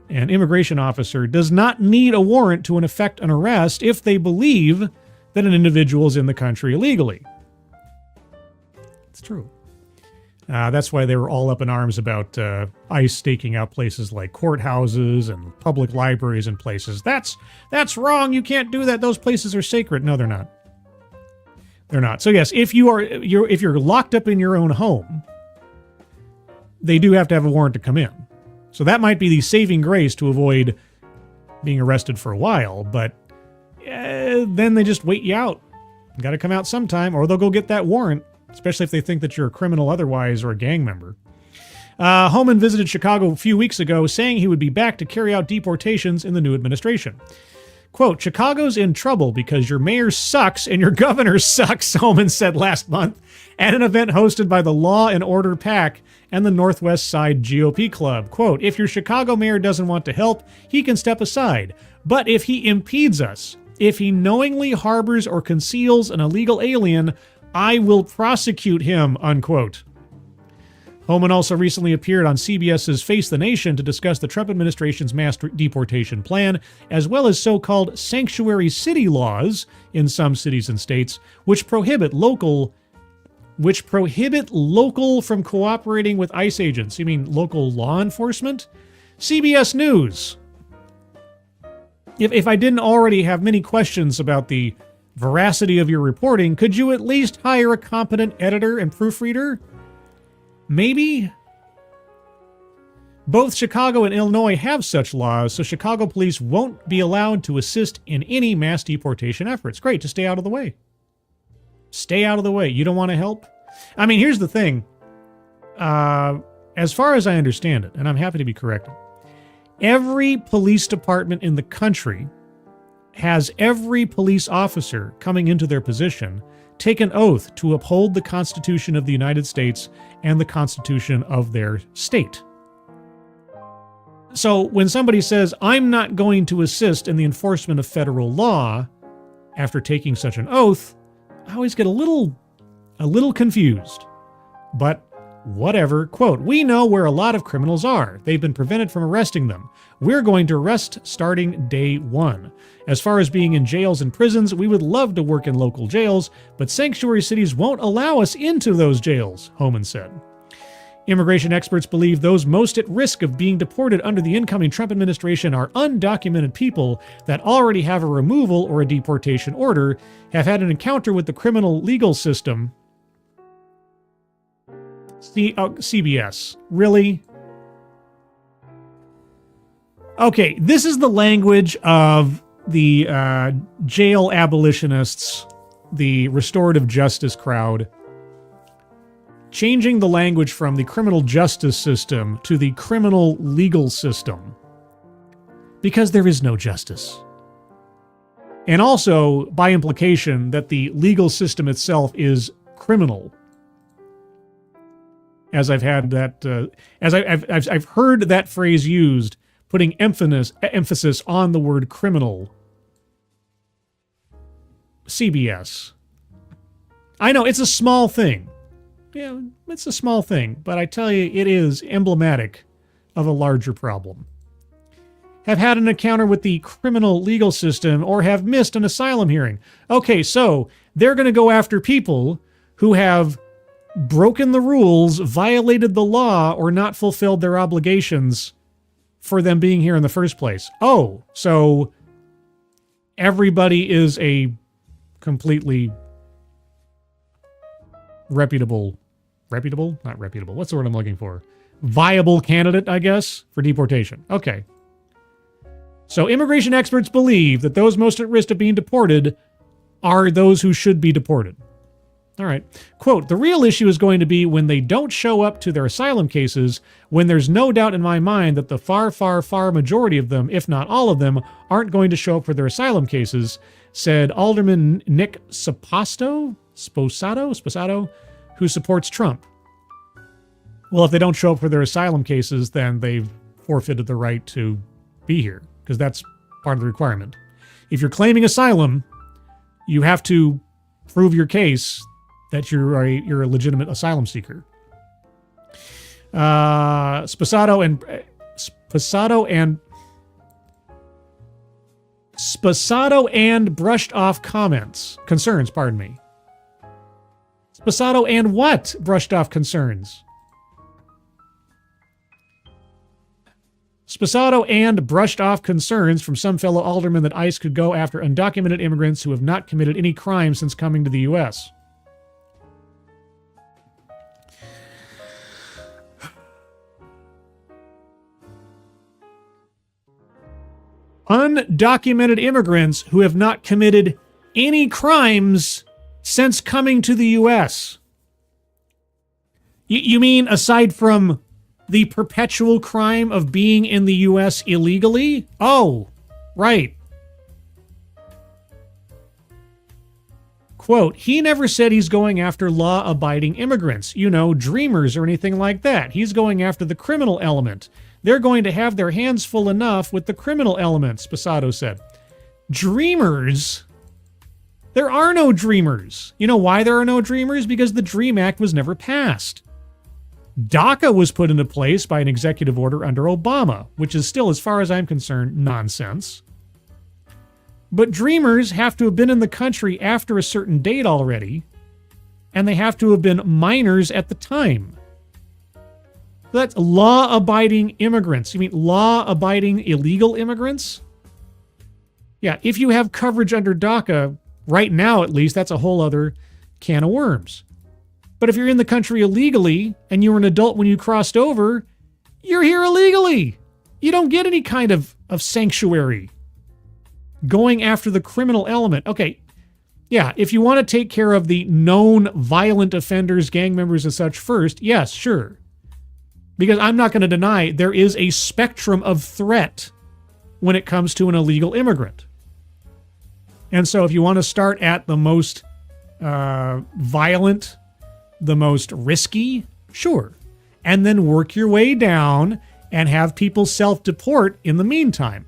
an immigration officer does not need a warrant to effect an arrest if they believe that an individual is in the country illegally. It's true. That's why they were all up in arms about ICE staking out places like courthouses and public libraries and places. That's wrong. You can't do that. Those places are sacred. No, they're not. They're not. So yes, if you're locked up in your own home, they do have to have a warrant to come in. So that might be the saving grace to avoid being arrested for a while, but then they just wait you out. You got to come out sometime, or they'll go get that warrant, especially if they think that you're a criminal otherwise or a gang member. Homan visited Chicago a few weeks ago, saying he would be back to carry out deportations in the new administration. Quote, Chicago's in trouble because your mayor sucks and your governor sucks, Homan said last month at an event hosted by the Law and Order PAC and the Northwest Side GOP Club. Quote, if your Chicago mayor doesn't want to help, he can step aside. But if he impedes us, if he knowingly harbors or conceals an illegal alien, I will prosecute him, unquote. Homan also recently appeared on CBS's Face the Nation to discuss the Trump administration's mass deportation plan, as well as so-called sanctuary city laws in some cities and states, which prohibit local from cooperating with ICE agents. You mean local law enforcement? CBS News. If I didn't already have many questions about the veracity of your reporting, could you at least hire a competent editor and proofreader? Maybe? Both Chicago and Illinois have such laws, so Chicago police won't be allowed to assist in any mass deportation efforts. Great, just stay out of the way. Stay out of the way. You don't want to help? I mean, here's the thing. As far as I understand it, and I'm happy to be corrected, every police department in the country has every police officer coming into their position take an oath to uphold the Constitution of the United States and the Constitution of their state. So when somebody says, I'm not going to assist in the enforcement of federal law after taking such an oath, I always get a little confused. But whatever. Quote, we know where a lot of criminals are. They've been prevented from arresting them. We're going to arrest starting day one. As far as being in jails and prisons, we would love to work in local jails, but sanctuary cities won't allow us into those jails, Homan said. Immigration experts believe those most at risk of being deported under the incoming Trump administration are undocumented people that already have a removal or a deportation order, have had an encounter with the criminal legal system. CBS. Really? Okay, this is the language of the jail abolitionists, the restorative justice crowd. changing the language from the criminal justice system to the criminal legal system. Because there is no justice. And also, by implication, that the legal system itself is criminal. As I've had that, I've heard that phrase used, putting emphasis on the word criminal. CBS. I know, it's a small thing. Yeah, it's a small thing, but I tell you, it is emblematic of a larger problem. Have had an encounter with the criminal legal system or have missed an asylum hearing. Okay, so they're going to go after people who have broken the rules, violated the law, or not fulfilled their obligations for them being here in the first place. Oh, so everybody is a completely reputable? Not reputable. What's the word I'm looking for? Viable candidate, I guess, for deportation. Okay. So immigration experts believe that those most at risk of being deported are those who should be deported. All right. Quote, the real issue is going to be when they don't show up to their asylum cases, when there's no doubt in my mind that the far, far, far majority of them, if not all of them, aren't going to show up for their asylum cases, said Alderman Nick Sposato, who supports Trump. Well, if they don't show up for their asylum cases, then they've forfeited the right to be here, because that's part of the requirement. If you're claiming asylum, you have to prove your case that you're a legitimate asylum seeker. Sposato and brushed off concerns, pardon me. Sposato and what brushed off concerns? Sposato and brushed off concerns from some fellow aldermen that ICE could go after undocumented immigrants who have not committed any crime since coming to the U.S. Undocumented immigrants who have not committed any crimes since coming to the U.S. You mean aside from the perpetual crime of being in the U.S. illegally? Oh, right. Quote, he never said he's going after law-abiding immigrants, dreamers or anything like that. He's going after the criminal element. They're going to have their hands full enough with the criminal element, Sposato said. Dreamers? There are no dreamers. You know why there are no dreamers? Because the DREAM Act was never passed. DACA was put into place by an executive order under Obama, which is still, as far as I'm concerned, nonsense. But dreamers have to have been in the country after a certain date already, and they have to have been minors at the time. That's law-abiding immigrants. You mean law-abiding illegal immigrants? Yeah, if you have coverage under DACA, right now at least, that's a whole other can of worms. But if you're in the country illegally and you were an adult when you crossed over, you're here illegally. You don't get any kind of sanctuary. Going after the criminal element. Okay, yeah, if you want to take care of the known violent offenders, gang members and such first, yes, sure. Because I'm not going to deny there is a spectrum of threat when it comes to an illegal immigrant. And so if you want to start at the most violent, the most risky, sure. And then work your way down and have people self-deport in the meantime.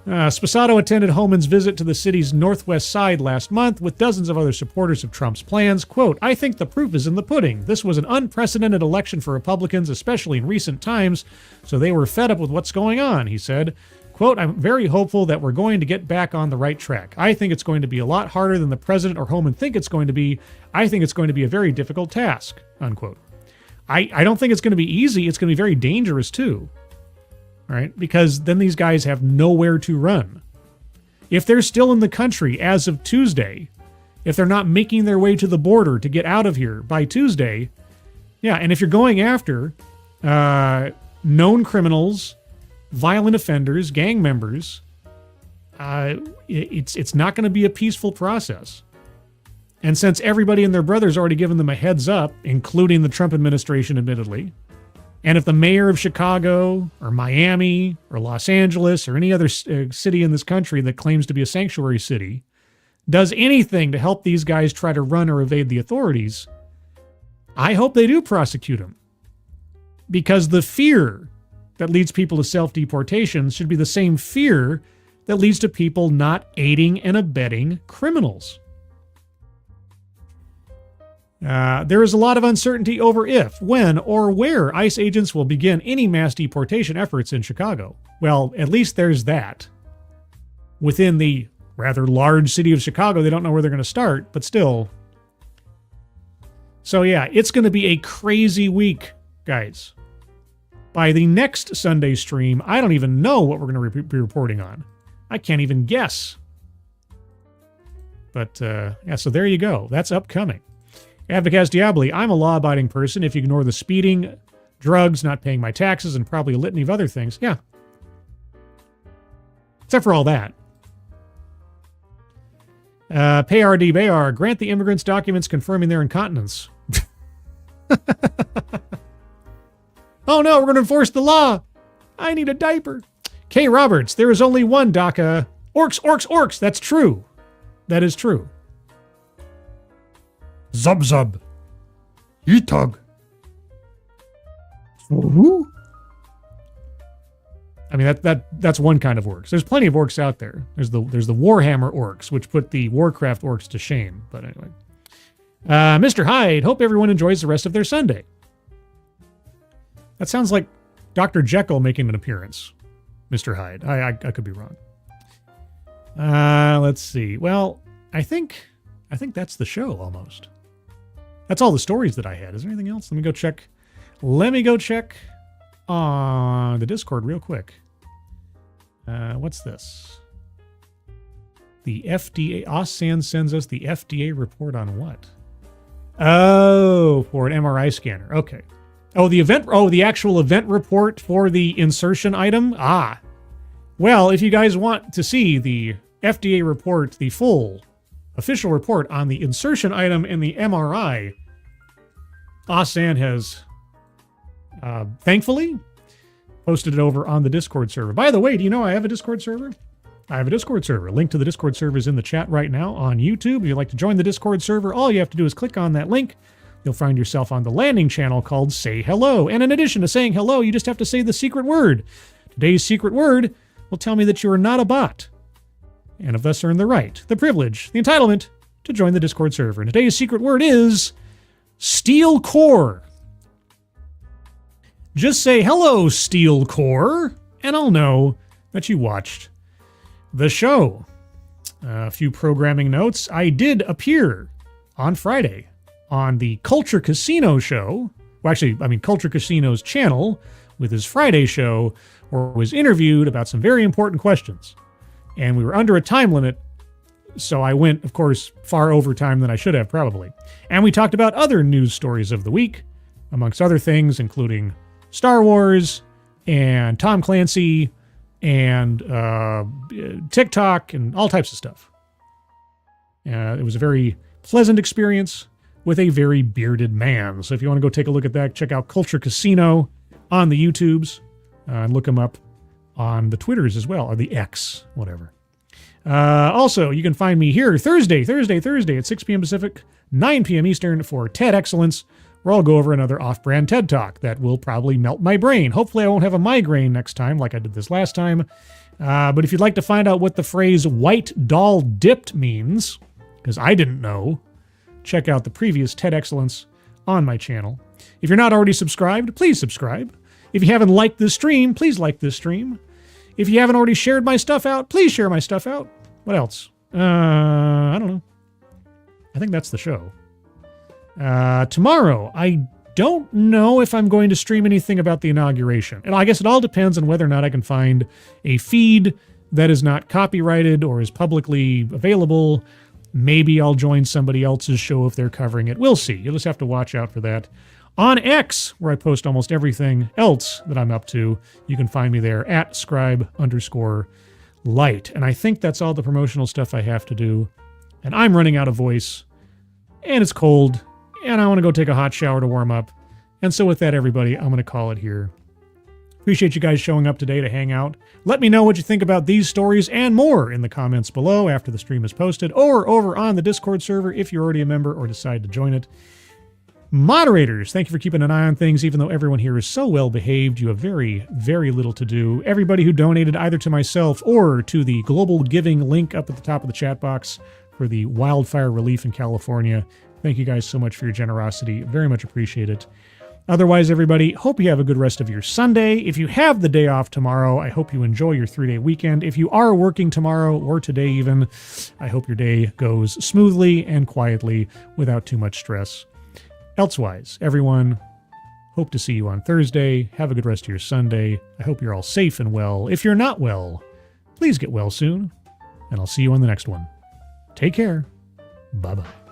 Sposato attended Homan's visit to the city's northwest side last month with dozens of other supporters of Trump's plans. Quote, I think the proof is in the pudding. This was an unprecedented election for Republicans, especially in recent times, so they were fed up with what's going on, he said. Quote, I'm very hopeful that we're going to get back on the right track. I think it's going to be a lot harder than the president or Homan think it's going to be. I think it's going to be a very difficult task, unquote. I don't think it's going to be easy. It's going to be very dangerous, too. Right? Because then these guys have nowhere to run. If they're still in the country as of Tuesday, if they're not making their way to the border to get out of here by Tuesday, yeah, and if you're going after known criminals, violent offenders, gang members, it's not going to be a peaceful process. And since everybody and their brother's already given them a heads up, including the Trump administration, admittedly, and if the mayor of Chicago or Miami or Los Angeles or any other city in this country that claims to be a sanctuary city does anything to help these guys try to run or evade the authorities, I hope they do prosecute them. Because the fear that leads people to self-deportation should be the same fear that leads to people not aiding and abetting criminals. There is a lot of uncertainty over if, when, or where ICE agents will begin any mass deportation efforts in Chicago. Well, at least there's that. Within the rather large city of Chicago, they don't know where they're going to start, but still. So yeah, it's going to be a crazy week, guys. By the next Sunday stream, I don't even know what we're going to be reporting on. I can't even guess. But yeah, so there you go. That's upcoming. Advocaz Diabli, I'm a law-abiding person. If you ignore the speeding, drugs, not paying my taxes, and probably a litany of other things, yeah. Except for all that. PayRD Bayar, grant the immigrants documents confirming their incontinence. Oh no, we're going to enforce the law. I need a diaper. K. Roberts, there is only one DACA. Orcs, orcs, orcs. That's true. That is true. Zub zub. Yitug. Woohoo. I mean, that's one kind of orcs. There's plenty of orcs out there. There's the Warhammer orcs, which put the Warcraft orcs to shame. But anyway. Mr. Hyde, hope everyone enjoys the rest of their Sunday. That sounds like Dr. Jekyll making an appearance. Mr. Hyde. I could be wrong. Let's see. Well, I think that's the show almost. That's all the stories that I had. Is there anything else? Let me go check on the Discord real quick. What's this? The FDA. Osan sends us the FDA report on what? Oh, for an MRI scanner. Okay. Oh, the actual event report for the insertion item? Ah. Well, if you guys want to see the FDA report, the full official report on the insertion item and the MRI, Osan has thankfully posted it over on the Discord server. By the way, do you know I have a Discord server? I have a Discord server. Link to the Discord server is in the chat right now on YouTube. If you'd like to join the Discord server, all you have to do is click on that link. You'll find yourself on the landing channel called Say Hello. And in addition to saying hello, you just have to say the secret word. Today's secret word will tell me that you are not a bot, and have thus earned the right, the privilege, the entitlement to join the Discord server. And today's secret word is Steel Core. Just say hello, Steel Core, and I'll know that you watched the show. A few programming notes. I did appear on Friday on the Culture Casino show. Well, actually, I mean Culture Casino's channel with his Friday show, where I was interviewed about some very important questions. And we were under a time limit, so I went, of course, far over time than I should have, probably. And we talked about other news stories of the week, amongst other things, including Star Wars and Tom Clancy and TikTok and all types of stuff. It was a very pleasant experience with a very bearded man. So if you want to go take a look at that, check out Culture Casino on the YouTubes and look him up on the Twitters as well, or the X, whatever. Also, you can find me here Thursday at 6 p.m. Pacific, 9 p.m. Eastern for TED Excellence, where I'll go over another off-brand TED Talk that will probably melt my brain. Hopefully I won't have a migraine next time like I did this last time. But if you'd like to find out what the phrase white doll dipped means, because I didn't know, check out the previous TED Excellence on my channel. If you're not already subscribed, please subscribe. If you haven't liked this stream, please like this stream. If you haven't already shared my stuff out, please share my stuff out. What else? I don't know. I think that's the show. Tomorrow, I don't know if I'm going to stream anything about the inauguration. And I guess it all depends on whether or not I can find a feed that is not copyrighted or is publicly available. Maybe I'll join somebody else's show if they're covering it. We'll see. You'll just have to watch out for that. On X, where I post almost everything else that I'm up to, you can find me there at scribe_light. And I think that's all the promotional stuff I have to do. And I'm running out of voice. and it's cold, and I want to go take a hot shower to warm up. And so with that, everybody, I'm going to call it here. Appreciate you guys showing up today to hang out. Let me know what you think about these stories and more in the comments below after the stream is posted, or over on the Discord server if you're already a member or decide to join it. Moderators, thank you for keeping an eye on things. Even though everyone here is so well behaved, you have very, very little to do. Everybody who donated either to myself or to the global giving link up at the top of the chat box for the wildfire relief in California, thank you guys so much for your generosity. Very much appreciate it. Otherwise, everybody, hope you have a good rest of your Sunday. If you have the day off tomorrow, I hope you enjoy your 3-day weekend. If you are working tomorrow or today even, I hope your day goes smoothly and quietly without too much stress. Elsewise, everyone, hope to see you on Thursday. Have a good rest of your Sunday. I hope you're all safe and well. If you're not well, please get well soon, and I'll see you on the next one. Take care. Bye-bye.